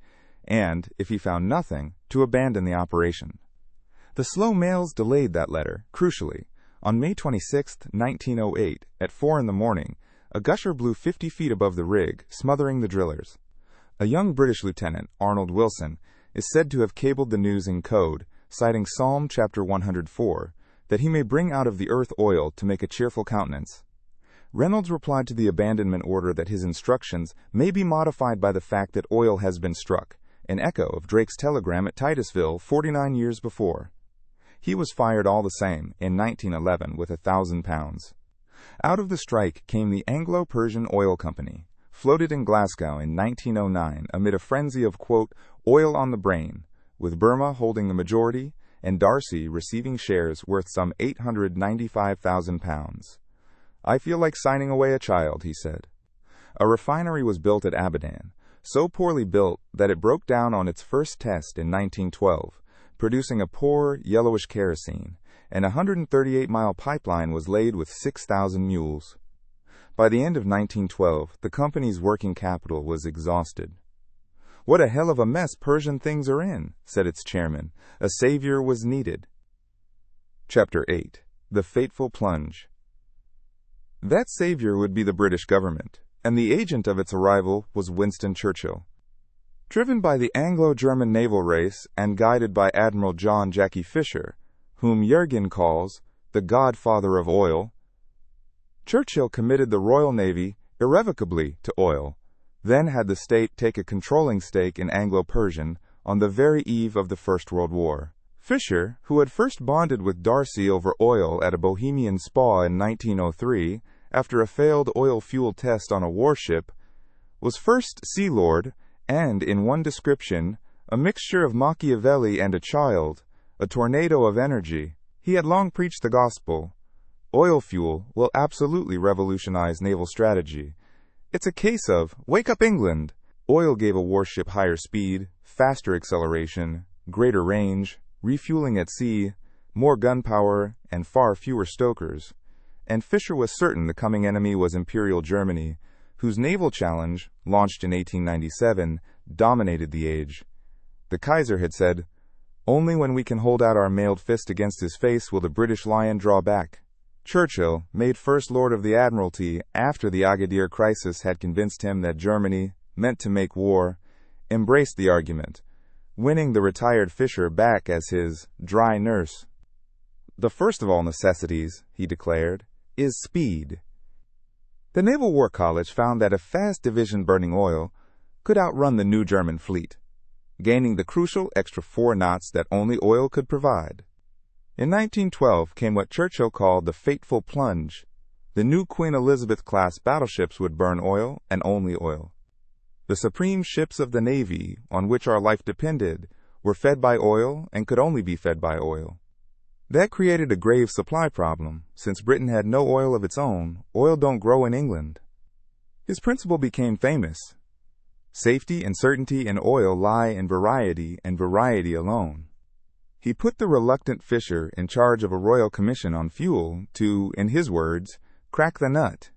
Speaker 1: and, if he found nothing, to abandon the operation. The slow mails delayed that letter, crucially. On May 26, 1908, at 4 in the morning, a gusher blew 50 feet above the rig, smothering the drillers. A young British lieutenant, Arnold Wilson, is said to have cabled the news in code, citing Psalm chapter 104, that he may bring out of the earth oil to make a cheerful countenance. Reynolds replied to the abandonment order that his instructions may be modified by the fact that oil has been struck, an echo of Drake's telegram at Titusville 49 years before. He was fired all the same in 1911 with £1,000. Out of the strike came the Anglo-Persian Oil Company, floated in Glasgow in 1909 amid a frenzy of, quote, oil on the brain, with Burma holding the majority and D'Arcy receiving shares worth some £895,000. I feel like signing away a child, he said. A refinery was built at Abadan, so poorly built that it broke down on its first test in 1912, producing a poor, yellowish kerosene, and a 138-mile pipeline was laid with 6,000 mules. By the end of 1912, the company's working capital was exhausted. What a hell of a mess Persian things are in, said its chairman. A savior was needed. Chapter 8. The Fateful Plunge. That savior would be the British government, and the agent of its arrival was Winston Churchill. Driven by the Anglo-German naval race and guided by Admiral John Jackie Fisher, whom Yergin calls the godfather of oil, Churchill committed the Royal Navy irrevocably to oil, then had the state take a controlling stake in Anglo-Persian on the very eve of the First World War. Fisher, who had first bonded with Darcy over oil at a Bohemian spa in 1903 after a failed oil fuel test on a warship, was first Sea Lord and, in one description, a mixture of Machiavelli and a child, a tornado of energy. He had long preached the gospel. Oil fuel will absolutely revolutionize naval strategy. It's a case of, wake up England! Oil gave a warship higher speed, faster acceleration, greater range, refueling at sea, more gunpowder, and far fewer stokers. And Fisher was certain the coming enemy was Imperial Germany, whose naval challenge, launched in 1897, dominated the age. The Kaiser had said, "Only when we can hold out our mailed fist against his face will the British Lion draw back." Churchill, made First Lord of the Admiralty after the Agadir crisis had convinced him that Germany, meant to make war, embraced the argument, winning the retired Fisher back as his dry nurse. "The first of all necessities," he declared, "is speed." The Naval War College found that a fast division burning oil could outrun the new German fleet, gaining the crucial extra 4 knots that only oil could provide. In 1912 came what Churchill called the fateful plunge. The new Queen Elizabeth-class battleships would burn oil and only oil. The supreme ships of the Navy, on which our life depended, were fed by oil and could only be fed by oil. That created a grave supply problem. Since Britain had no oil of its own, oil don't grow in England. His principle became famous. Safety and certainty in oil lie in variety and variety alone. He put the reluctant Fisher in charge of a royal commission on fuel to, in his words, crack the nut.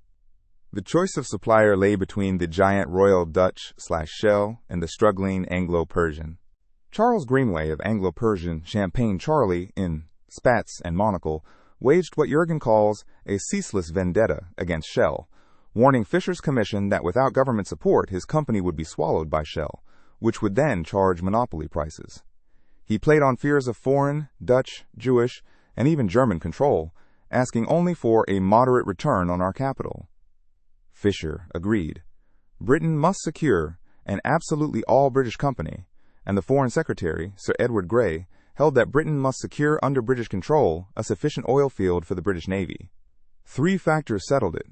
Speaker 1: The choice of supplier lay between the giant Royal Dutch/Shell and the struggling Anglo-Persian. Charles Greenway of Anglo-Persian Champagne Charlie in Spats and Monocle waged what Yergin calls a ceaseless vendetta against Shell, warning Fisher's commission that without government support his company would be swallowed by Shell, which would then charge monopoly prices. He played on fears of foreign, Dutch, Jewish, and even German control, asking only for a moderate return on our capital. Fisher agreed. Britain must secure an absolutely all British company, and the Foreign Secretary, Sir Edward Grey, held that Britain must secure under British control a sufficient oil field for the British Navy. 3 factors settled it: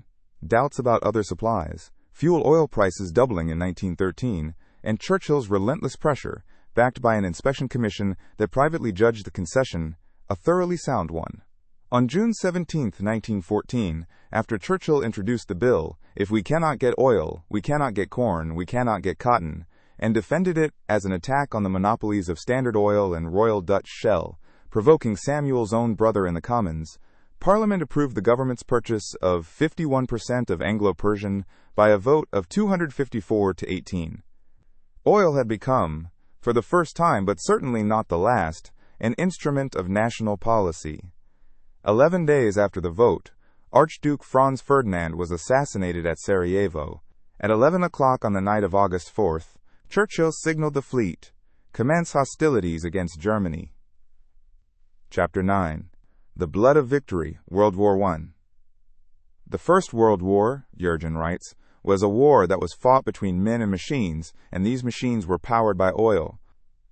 Speaker 1: doubts about other supplies, fuel oil prices doubling in 1913, and Churchill's relentless pressure, backed by an inspection commission that privately judged the concession a thoroughly sound one. On June 17, 1914, after Churchill introduced the bill, "If we cannot get oil, we cannot get corn, we cannot get cotton," and defended it as an attack on the monopolies of Standard Oil and Royal Dutch Shell, provoking Samuel's own brother in the Commons, Parliament approved the government's purchase of 51% of Anglo-Persian by a vote of 254 to 18. Oil had become, for the first time but certainly not the last, an instrument of national policy. 11 days after the vote, Archduke Franz Ferdinand was assassinated at Sarajevo. At 11 o'clock on the night of August 4th, Churchill signaled the fleet, "Commence hostilities against Germany." Chapter 9. The Blood of Victory, World War I. The First World War, Yergin writes, was a war that was fought between men and machines, and these machines were powered by oil.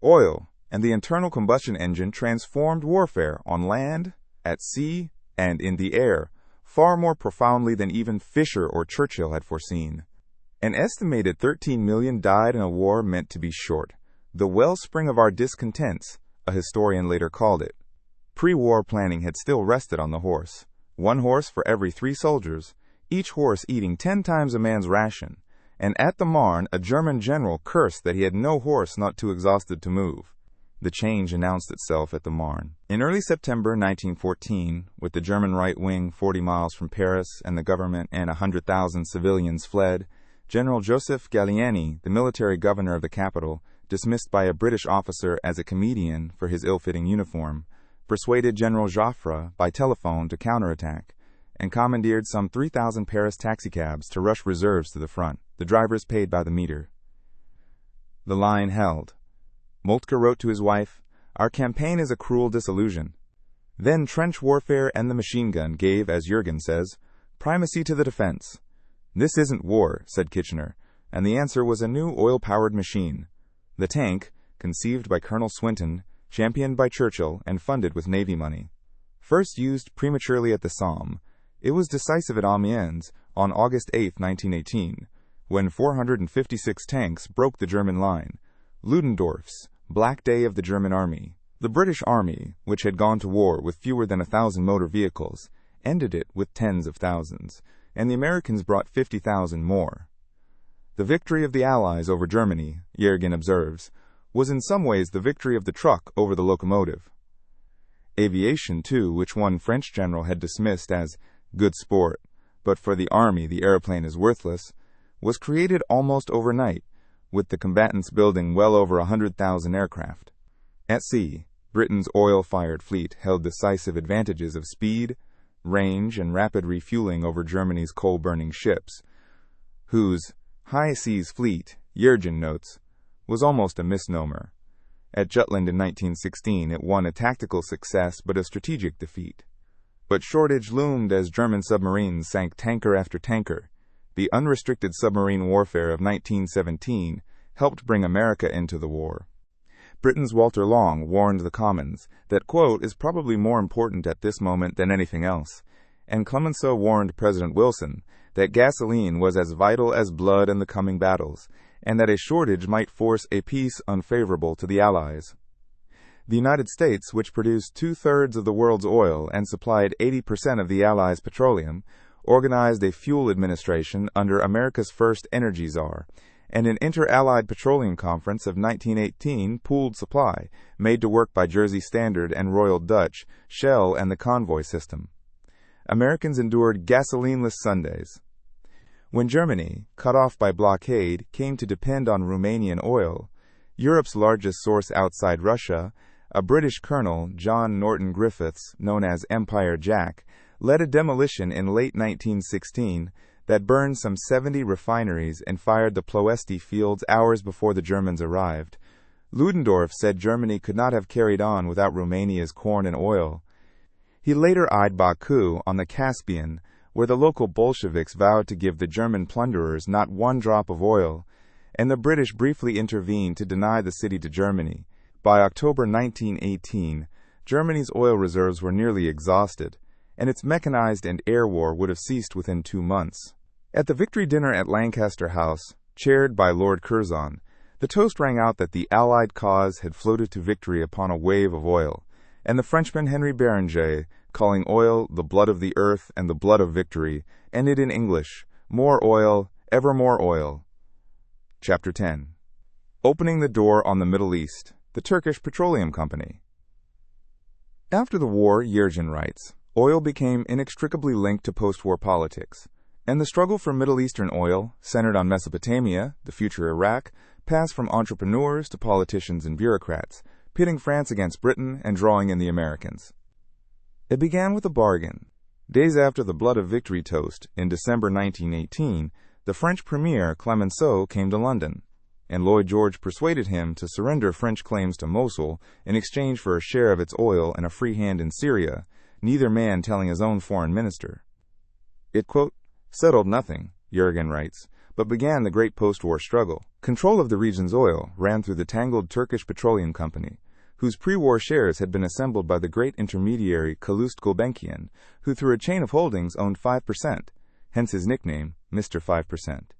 Speaker 1: Oil and the internal combustion engine transformed warfare on land, at sea, and in the air, far more profoundly than even Fisher or Churchill had foreseen. An estimated 13 million died in a war meant to be short, the wellspring of our discontents, a historian later called it. Pre-war planning had still rested on the horse. 1 horse for every 3 soldiers, each horse eating 10 times a man's ration, and at the Marne a German general cursed that he had no horse not too exhausted to move. The change announced itself at the Marne. In early September 1914, with the German right wing 40 miles from Paris and the government and 100,000 civilians fled, General Joseph Gallieni, the military governor of the capital, dismissed by a British officer as a comedian for his ill-fitting uniform, persuaded General Joffre by telephone to counterattack, and commandeered some 3,000 Paris taxicabs to rush reserves to the front, the drivers paid by the meter. The line held. Moltke wrote to his wife, "Our campaign is a cruel disillusion." Then trench warfare and the machine gun gave, as Yergin says, Primacy to the defense. This isn't war, said Kitchener, and the answer was a new oil-powered machine. The tank, conceived by Colonel Swinton, championed by Churchill, and funded with Navy money. First used prematurely at the Somme, it was decisive at Amiens on August 8, 1918, when 456 tanks broke the German line. Ludendorff's Black Day of the German Army. The British Army, which had gone to war with fewer than 1,000 motor vehicles, ended it with tens of thousands, and the Americans brought 50,000 more. The victory of the Allies over Germany, Yergin observes, was in some ways the victory of the truck over the locomotive. Aviation, too, which one French general had dismissed as good sport, but for the army the airplane is worthless, was created almost overnight, with the combatants building well over 100,000 aircraft. At sea, Britain's oil-fired fleet held decisive advantages of speed, range, and rapid refueling over Germany's coal-burning ships, whose high seas fleet, Yergin notes, was almost a misnomer. At Jutland in 1916, it won a tactical success but a strategic defeat. But shortage loomed as German submarines sank tanker after tanker. The unrestricted submarine warfare of 1917 helped bring America into the war. Britain's Walter Long warned the Commons that, quote, is probably more important at this moment than anything else, and Clemenceau warned President Wilson that gasoline was as vital as blood in the coming battles, and that a shortage might force a peace unfavorable to the Allies. The United States, which produced 2/3 of the world's oil and supplied 80% of the Allies' petroleum, organized a fuel administration under America's first energy czar, and an inter-allied petroleum conference of 1918 pooled supply, made to work by Jersey Standard and Royal Dutch, Shell, and the convoy system. Americans endured gasolineless Sundays. When Germany, cut off by blockade, came to depend on Romanian oil, Europe's largest source outside Russia, a British colonel, John Norton Griffiths, known as Empire Jack, led a demolition in late 1916 that burned some 70 refineries and fired the Ploesti fields hours before the Germans arrived. Ludendorff said Germany could not have carried on without Romania's corn and oil. He later eyed Baku on the Caspian, where the local Bolsheviks vowed to give the German plunderers not one drop of oil, and the British briefly intervened to deny the city to Germany. By October 1918, Germany's oil reserves were nearly exhausted, and its mechanized and air war would have ceased within 2 months. At the victory dinner at Lancaster House, chaired by Lord Curzon, the toast rang out that the Allied cause had floated to victory upon a wave of oil, and the Frenchman Henry Beranger, calling oil the blood of the earth and the blood of victory, ended in English, more oil, ever more oil. Chapter 10. Opening the door on the Middle East, the Turkish Petroleum Company. After the war, Yergin writes, oil became inextricably linked to post-war politics, and the struggle for Middle Eastern oil, centered on Mesopotamia, the future Iraq, passed from entrepreneurs to politicians and bureaucrats, pitting France against Britain and drawing in the Americans. It began with a bargain. Days after the Blood of Victory toast, in December 1918, the French premier Clemenceau came to London, and Lloyd George persuaded him to surrender French claims to Mosul in exchange for a share of its oil and a free hand in Syria, neither man telling his own foreign minister. It, quote, settled nothing, Yergin writes, but began the great post-war struggle. Control of the region's oil ran through the tangled Turkish Petroleum Company, whose pre-war shares had been assembled by the great intermediary Calouste Gulbenkian, who through a chain of holdings owned 5%, hence his nickname, Mr. 5%.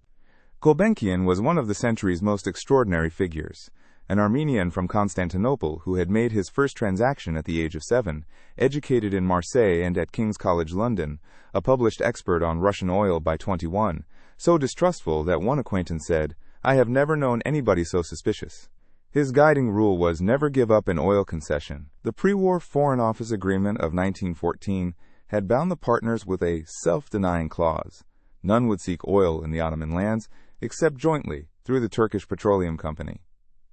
Speaker 1: Gulbenkian was one of the century's most extraordinary figures, an Armenian from Constantinople who had made his first transaction at the age of 7, educated in Marseille and at King's College London, a published expert on Russian oil by 21, so distrustful that one acquaintance said, "I have never known anybody so suspicious." His guiding rule was never give up an oil concession. The pre-war Foreign Office Agreement of 1914 had bound the partners with a self-denying clause. None would seek oil in the Ottoman lands, except jointly through the Turkish Petroleum Company.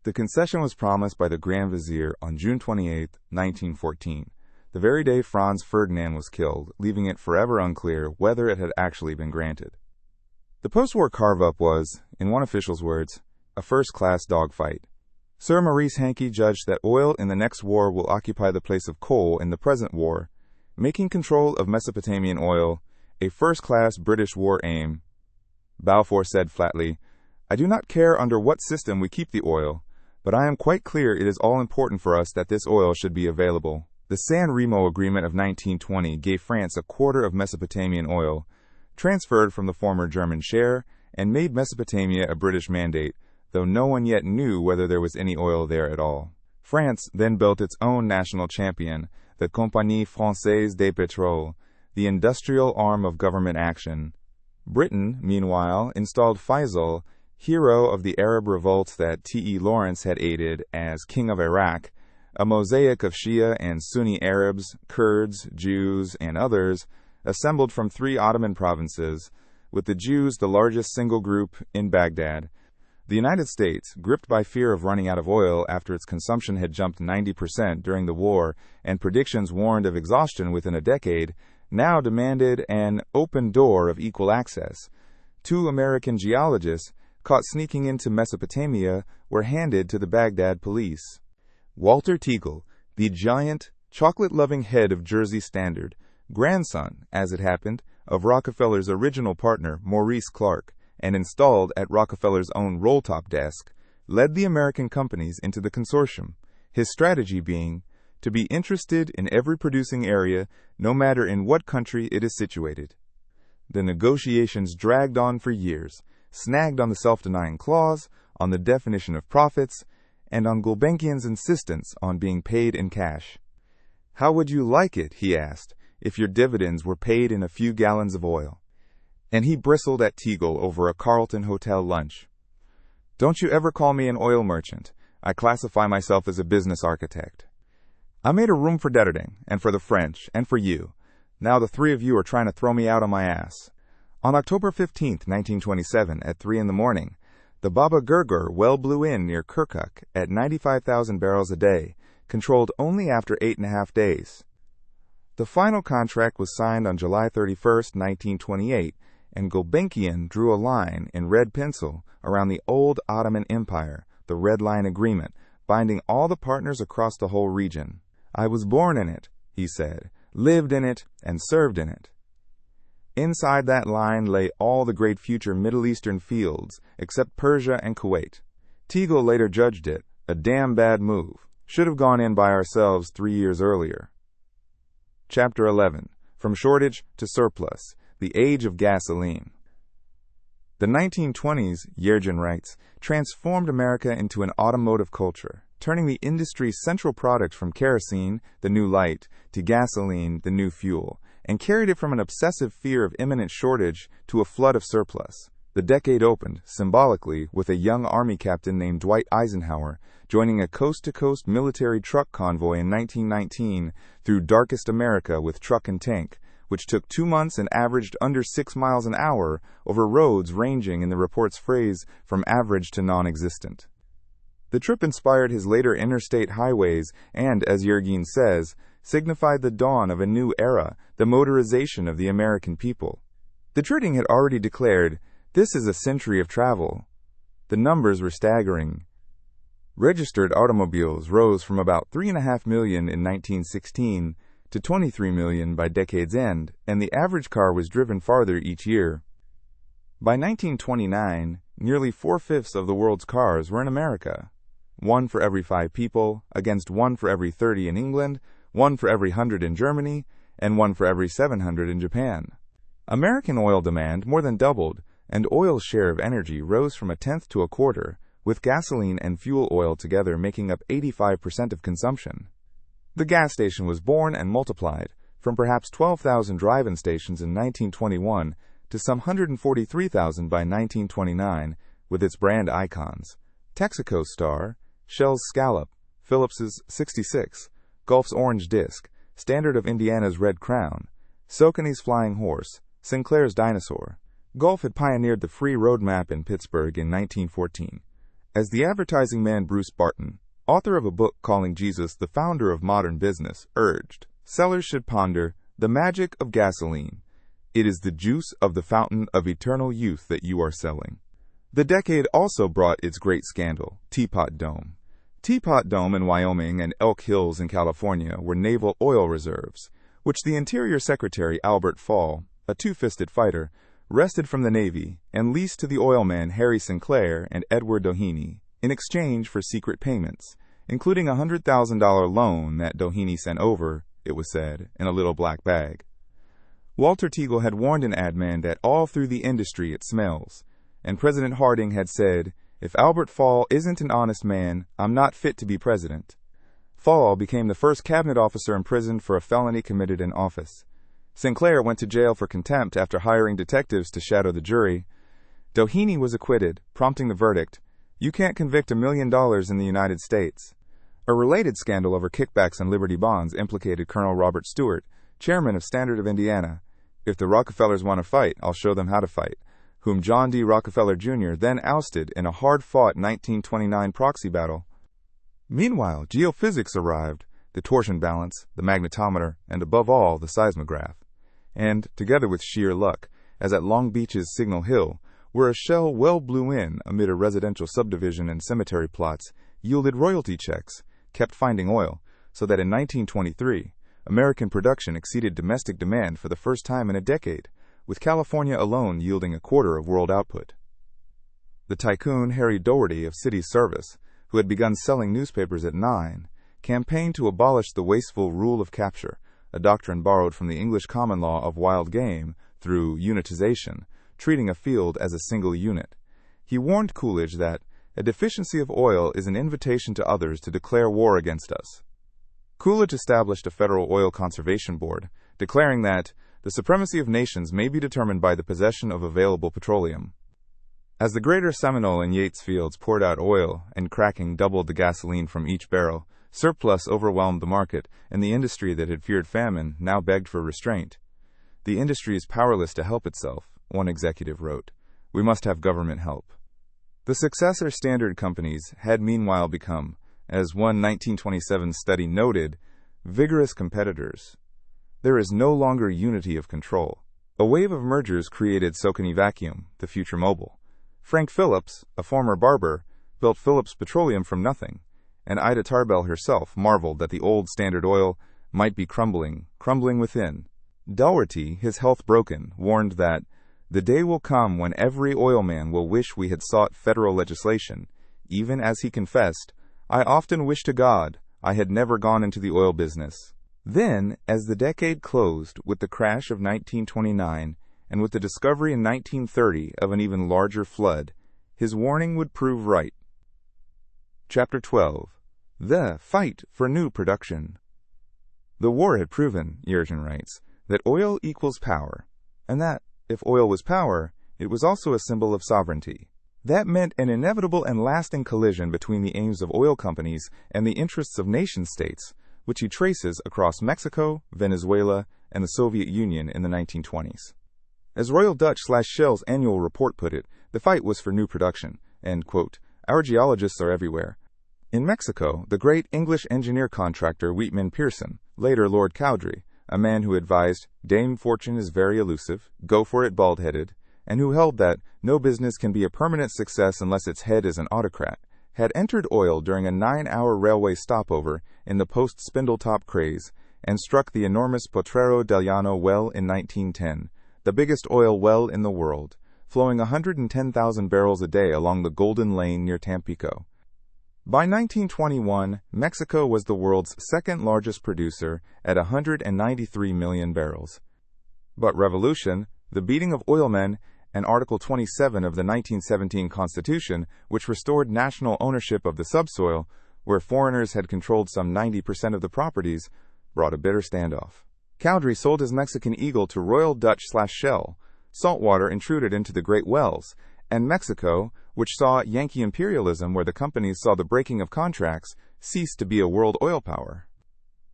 Speaker 1: The concession was promised by the Grand Vizier on June 28, 1914, the very day Franz Ferdinand was killed, leaving it forever unclear whether it had actually been granted. The post-war carve-up was, in one official's words, a first-class dogfight. Sir Maurice Hankey judged that oil in the next war will occupy the place of coal in the present war, making control of Mesopotamian oil a first-class British war aim. Balfour said flatly, "I do not care under what system we keep the oil, but I am quite clear it is all important for us that this oil should be available." The San Remo Agreement of 1920 gave France a quarter of Mesopotamian oil, transferred from the former German share, and made Mesopotamia a British mandate, though no one yet knew whether there was any oil there at all. France then built its own national champion, the Compagnie Française des Pétroles, the industrial arm of government action. Britain, meanwhile, installed Faisal, hero of the Arab revolts that T.E. Lawrence had aided, as king of Iraq, a mosaic of Shia and Sunni Arabs, Kurds, Jews, and others, assembled from 3 Ottoman provinces, with the Jews the largest single group in Baghdad. The United States, gripped by fear of running out of oil after its consumption had jumped 90% during the war and predictions warned of exhaustion within a decade, now demanded an open door of equal access. 2 American geologists, caught sneaking into Mesopotamia, were handed to the Baghdad police. Walter Teagle, the giant, chocolate-loving head of Jersey Standard, grandson, as it happened, of Rockefeller's original partner, Maurice Clark, and installed at Rockefeller's own roll-top desk, led the American companies into the consortium, his strategy being to be interested in every producing area, no matter in what country it is situated. The negotiations dragged on for years, snagged on the self-denying clause, on the definition of profits, and on Gulbenkian's insistence on being paid in cash. "How would you like it," he asked, "if your dividends were paid in a few gallons of oil?" And he bristled at Teagle over a Carlton Hotel lunch. "Don't you ever call me an oil merchant. I classify myself as a business architect. I made a room for Detterding, and for the French, and for you. Now the 3 of you are trying to throw me out on my ass." On October 15, 1927, at 3 in the morning, the Baba Gurgur well blew in near Kirkuk at 95,000 barrels a day, controlled only after 8.5 days. The final contract was signed on July 31, 1928, and Gulbenkian drew a line in red pencil around the old Ottoman Empire, the Red Line Agreement, binding all the partners across the whole region. "I was born in it," he said, "lived in it, and served in it." Inside that line lay all the great future Middle Eastern fields, except Persia and Kuwait. Teagle later judged it a damn bad move. Should have gone in by ourselves 3 years earlier. Chapter 11. From Shortage to Surplus, the Age of Gasoline. The 1920s, Yergin writes, transformed America into an automotive culture, turning the industry's central product from kerosene, the new light, to gasoline, the new fuel, and carried it from an obsessive fear of imminent shortage to a flood of surplus. The decade opened, symbolically, with a young Army captain named Dwight Eisenhower joining a coast-to-coast military truck convoy in 1919 through darkest America with truck and tank, which took 2 months and averaged under 6 miles an hour over roads ranging, in the report's phrase, from average to non-existent. The trip inspired his later interstate highways and, as Yergin says, signified the dawn of a new era, the motorization of the American people. The Treating had already declared, "This is a century of travel." The numbers were staggering. Registered automobiles rose from about 3.5 million in 1916 to 23 million by decade's end, and the average car was driven farther each year. By 1929, nearly 4/5 of the world's cars were in America. 1 for every 5 people, against 1 for every 30 in England, 1 for every 100 in Germany, and 1 for every 700 in Japan. American oil demand more than doubled, and oil's share of energy rose from 1/10 to 1/4, with gasoline and fuel oil together making up 85% of consumption. The gas station was born and multiplied, from perhaps 12,000 drive-in stations in 1921 to some 143,000 by 1929, with its brand icons: Texaco's Star, Shell's Scallop, Phillips's 66, Gulf's Orange Disc, Standard of Indiana's Red Crown, Saucony's Flying Horse, Sinclair's Dinosaur. Gulf had pioneered the free road map in Pittsburgh in 1914. As the advertising man Bruce Barton, author of a book calling Jesus the founder of modern business, urged, sellers should ponder the magic of gasoline. It is the juice of the fountain of eternal youth that you are selling. The decade also brought its great scandal, Teapot Dome. Teapot Dome in Wyoming and Elk Hills in California were naval oil reserves, which the Interior Secretary Albert Fall, a two-fisted fighter, wrested from the Navy and leased to the oilmen Harry Sinclair and Edward Doheny in exchange for secret payments, including a $100,000 loan that Doheny sent over, it was said, in a little black bag. Walter Teagle had warned an ad man that all through the industry it smells, and President Harding had said, "If Albert Fall isn't an honest man, I'm not fit to be president." Fall became the first cabinet officer imprisoned for a felony committed in office. Sinclair went to jail for contempt after hiring detectives to shadow the jury. Doheny was acquitted, prompting the verdict, "You can't convict $1 million in the United States." A related scandal over kickbacks and Liberty bonds implicated Colonel Robert Stewart, chairman of Standard of Indiana. "If the Rockefellers want to fight, I'll show them how to fight," whom John D. Rockefeller Jr. then ousted in a hard-fought 1929 proxy battle. Meanwhile, geophysics arrived, the torsion balance, the magnetometer, and above all, the seismograph. And, together with sheer luck, as at Long Beach's Signal Hill, where a shell well blew in amid a residential subdivision and cemetery plots, yielded royalty checks, kept finding oil, so that in 1923, American production exceeded domestic demand for the first time in a decade, with California alone yielding a quarter of world output. The tycoon Harry Doherty of City Service, who had begun selling newspapers at 9, campaigned to abolish the wasteful rule of capture, a doctrine borrowed from the English common law of wild game through unitization, treating a field as a single unit. He warned Coolidge that a deficiency of oil is an invitation to others to declare war against us. Coolidge established a federal oil conservation board, declaring that the supremacy of nations may be determined by the possession of available petroleum. As the greater Seminole and Yates fields poured out oil and cracking doubled the gasoline from each barrel, surplus overwhelmed the market, and the industry that had feared famine now begged for restraint. "The industry is powerless to help itself," one executive wrote. "We must have government help." The successor Standard companies had meanwhile become, as one 1927 study noted, vigorous competitors. There is no longer unity of control. A wave of mergers created Socony Vacuum, the future Mobil. Frank Phillips, a former barber, built Phillips Petroleum from nothing, and Ida Tarbell herself marveled that the old Standard Oil might be crumbling within. Dougherty, his health broken, warned that the day will come when every oilman will wish we had sought federal legislation, even as he confessed, "I often wish to God I had never gone into the oil business." Then, as the decade closed with the crash of 1929 and with the discovery in 1930 of an even larger flood, his warning would prove right. Chapter 12. The Fight for New Production. The war had proven, Yergin writes, that oil equals power, and that, if oil was power, it was also a symbol of sovereignty. That meant an inevitable and lasting collision between the aims of oil companies and the interests of nation-states, which he traces across Mexico, Venezuela, and the Soviet Union in the 1920s. As Royal Dutch/Shell's annual report put it, the fight was for new production, and, quote, "Our geologists are everywhere." In Mexico, the great English engineer contractor Wheatman Pearson, later Lord Cowdrey, a man who advised, "Dame Fortune is very elusive, go for it bald-headed," and who held that no business can be a permanent success unless its head is an autocrat, had entered oil during a 9-hour railway stopover in the post-Spindletop craze and struck the enormous Potrero del Llano well in 1910, the biggest oil well in the world, flowing 110,000 barrels a day along the Golden Lane near Tampico. By 1921, Mexico was the world's second largest producer at 193 million barrels. But revolution, the beating of oilmen, and Article 27 of the 1917 Constitution, which restored national ownership of the subsoil, where foreigners had controlled some 90% of the properties, brought a bitter standoff. Cowdrey sold his Mexican Eagle to Royal Dutch/Shell. Saltwater intruded into the Great Wells, and Mexico, which saw Yankee imperialism where the companies saw the breaking of contracts, ceased to be a world oil power.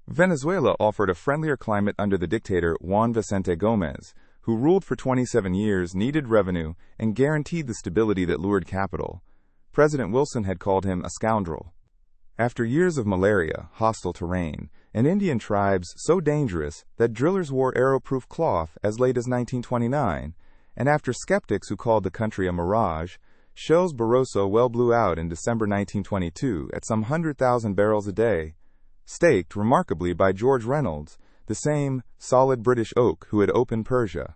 Speaker 1: Venezuela offered a friendlier climate under the dictator Juan Vicente Gomez, who ruled for 27 years, needed revenue, and guaranteed the stability that lured capital. President Wilson had called him a scoundrel. After years of malaria, hostile terrain, and Indian tribes so dangerous that drillers wore arrow-proof cloth as late as 1929, and after skeptics who called the country a mirage, Shell's Barroso well blew out in December 1922 at some 100,000 barrels a day, staked remarkably by George Reynolds, the same solid British oak who had opened Persia.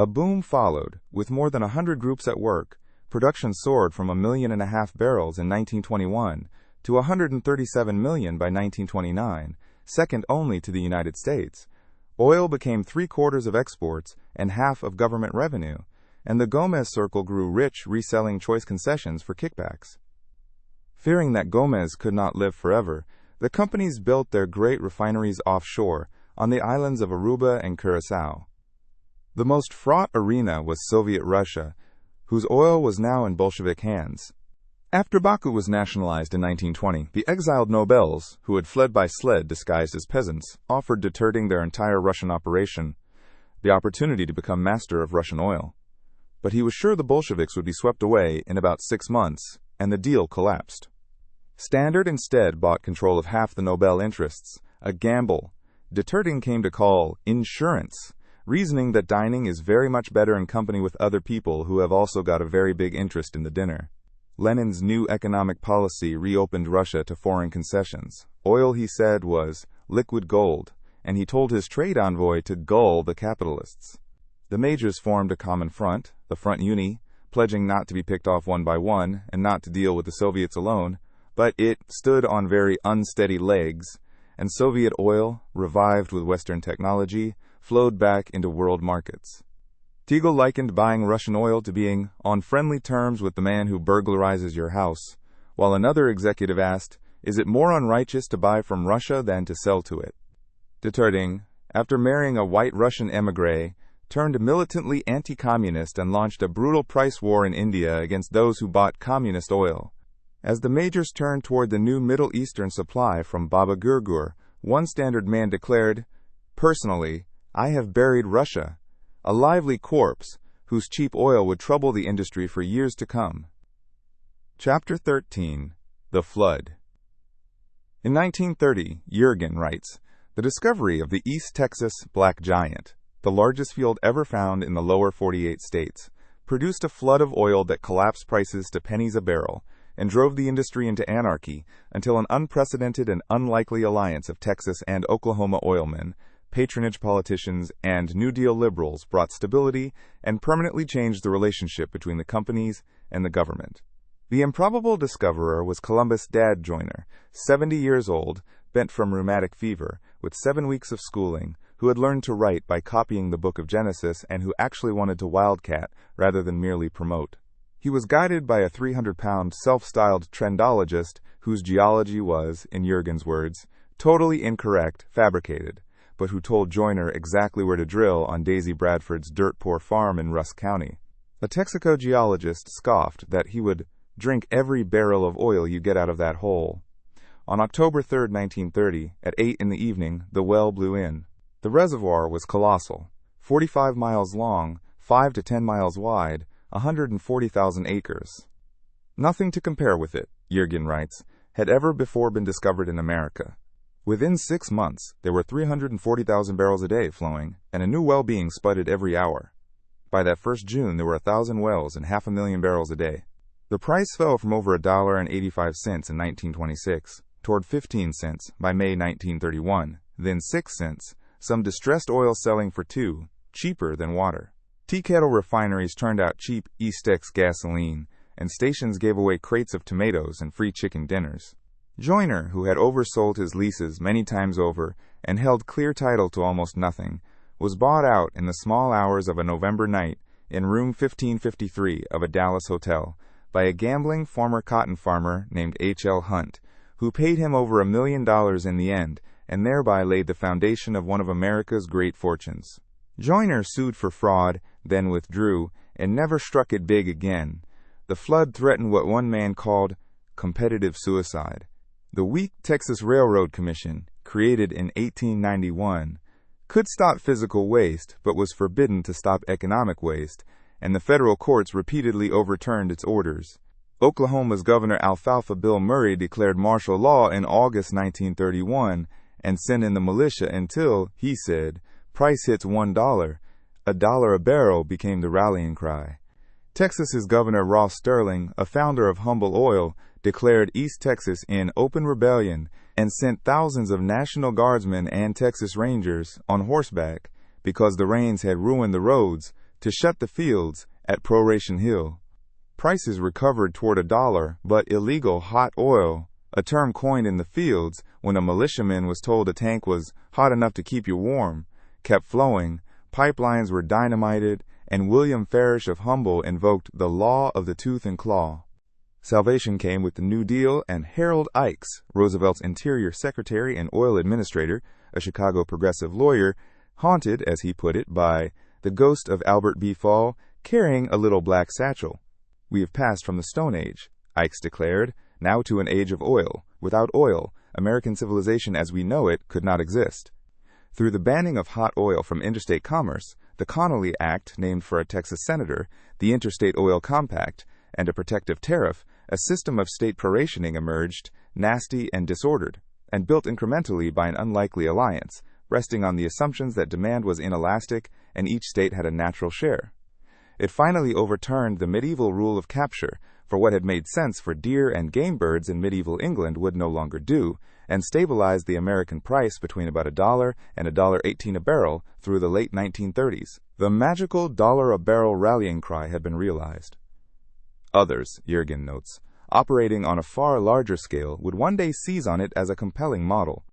Speaker 1: A boom followed, with more than 100 groups at work. Production soared from 1.5 million barrels in 1921 to 137 million by 1929, second only to the United States. Oil became 3/4 of exports and half of government revenue, and the Gomez Circle grew rich reselling choice concessions for kickbacks. Fearing that Gomez could not live forever, the companies built their great refineries offshore on the islands of Aruba and Curaçao. The most fraught arena was Soviet Russia, whose oil was now in Bolshevik hands. After Baku was nationalized in 1920, the exiled nobles, who had fled by sled disguised as peasants, offered Duterte their entire Russian operation, the opportunity to become master of Russian oil. But he was sure the Bolsheviks would be swept away in about 6 months, and the deal collapsed. Standard instead bought control of half the Nobel interests, a gamble Duterte came to call insurance, reasoning that dining is very much better in company with other people who have also got a very big interest in the dinner. Lenin's new economic policy reopened Russia to foreign concessions. Oil, he said, was liquid gold, and he told his trade envoy to gull the capitalists. The majors formed a common front, the Front Uni, pledging not to be picked off one by one and not to deal with the Soviets alone, but it stood on very unsteady legs, and Soviet oil, revived with Western technology, flowed back into world markets. Teagle likened buying Russian oil to being on friendly terms with the man who burglarizes your house, while another executive asked, "Is it more unrighteous to buy from Russia than to sell to it?" Duterte, after marrying a white Russian émigré, turned militantly anti-communist and launched a brutal price war in India against those who bought communist oil. As the majors turned toward the new Middle Eastern supply from Baba Gurgur, one Standard man declared, "Personally, I have buried Russia, a lively corpse whose cheap oil would trouble the industry for years to come." Chapter 13. The Flood. In 1930, Yergin writes, "The discovery of the East Texas black giant, the largest field ever found in the lower 48 states, produced a flood of oil that collapsed prices to pennies a barrel and drove the industry into anarchy until an unprecedented and unlikely alliance of Texas and Oklahoma oilmen, patronage politicians, and New Deal liberals brought stability and permanently changed the relationship between the companies and the government." The improbable discoverer was Columbus' dad Joyner, 70 years old, bent from rheumatic fever, with 7 weeks of schooling, who had learned to write by copying the book of Genesis and who actually wanted to wildcat rather than merely promote. He was guided by a 300-pound self-styled trendologist whose geology was, in Yergin's words, totally incorrect, fabricated, but who told Joyner exactly where to drill on Daisy Bradford's dirt-poor farm in Rusk County. A Texaco geologist scoffed that he would drink every barrel of oil you get out of that hole. On October 3, 1930, at 8 in the evening, the well blew in. The reservoir was colossal, 45 miles long, 5 to 10 miles wide, 140,000 acres. Nothing to compare with it, Yergin writes, had ever before been discovered in America. Within 6 months, there were 340,000 barrels a day flowing, and a new well being spudded every hour. By that first June, there were 1,000 wells and 500,000 barrels a day. The price fell from over $1.85 in 1926 toward 15 cents by May 1931, then 6 cents, some distressed oil selling for $2, cheaper than water. Tea kettle refineries turned out cheap Eastex gasoline, and stations gave away crates of tomatoes and free chicken dinners. Joyner, who had oversold his leases many times over and held clear title to almost nothing, was bought out in the small hours of a November night in room 1553 of a Dallas hotel by a gambling former cotton farmer named H.L. Hunt, who paid him over $1 million in the end and thereby laid the foundation of one of America's great fortunes. Joyner sued for fraud, then withdrew, and never struck it big again. The flood threatened what one man called competitive suicide. The weak Texas Railroad Commission, created in 1891, could stop physical waste, but was forbidden to stop economic waste, and the federal courts repeatedly overturned its orders. Oklahoma's Governor Alfalfa Bill Murray declared martial law in August 1931 and sent in the militia until, he said, price hits $1. $1 a barrel became the rallying cry. Texas's Governor Ross Sterling, a founder of Humble Oil, declared East Texas in open rebellion and sent thousands of National Guardsmen and Texas Rangers on horseback because the rains had ruined the roads to shut the fields at Proration Hill. Prices recovered toward $1, but illegal hot oil, a term coined in the fields when a militiaman was told a tank was hot enough to keep you warm, kept flowing, pipelines were dynamited, and William Farish of Humble invoked the law of the tooth and claw. Salvation came with the New Deal, and Harold Ickes, Roosevelt's Interior Secretary and oil administrator, a Chicago progressive lawyer, haunted, as he put it, by the ghost of Albert B. Fall, carrying a little black satchel. "We have passed from the Stone Age," Ickes declared, "now to an age of oil. Without oil, American civilization as we know it could not exist." Through the banning of hot oil from interstate commerce, the Connolly Act, named for a Texas senator, the Interstate Oil Compact, and a protective tariff, a system of state prorationing emerged, nasty and disordered, and built incrementally by an unlikely alliance, resting on the assumptions that demand was inelastic and each state had a natural share. It finally overturned the medieval rule of capture, for what had made sense for deer and game birds in medieval England would no longer do, and stabilized the American price between about $1 and $1.18 a barrel through the late 1930s. The magical dollar a barrel rallying cry had been realized. Others, Yergin notes, operating on a far larger scale, would one day seize on it as a compelling model.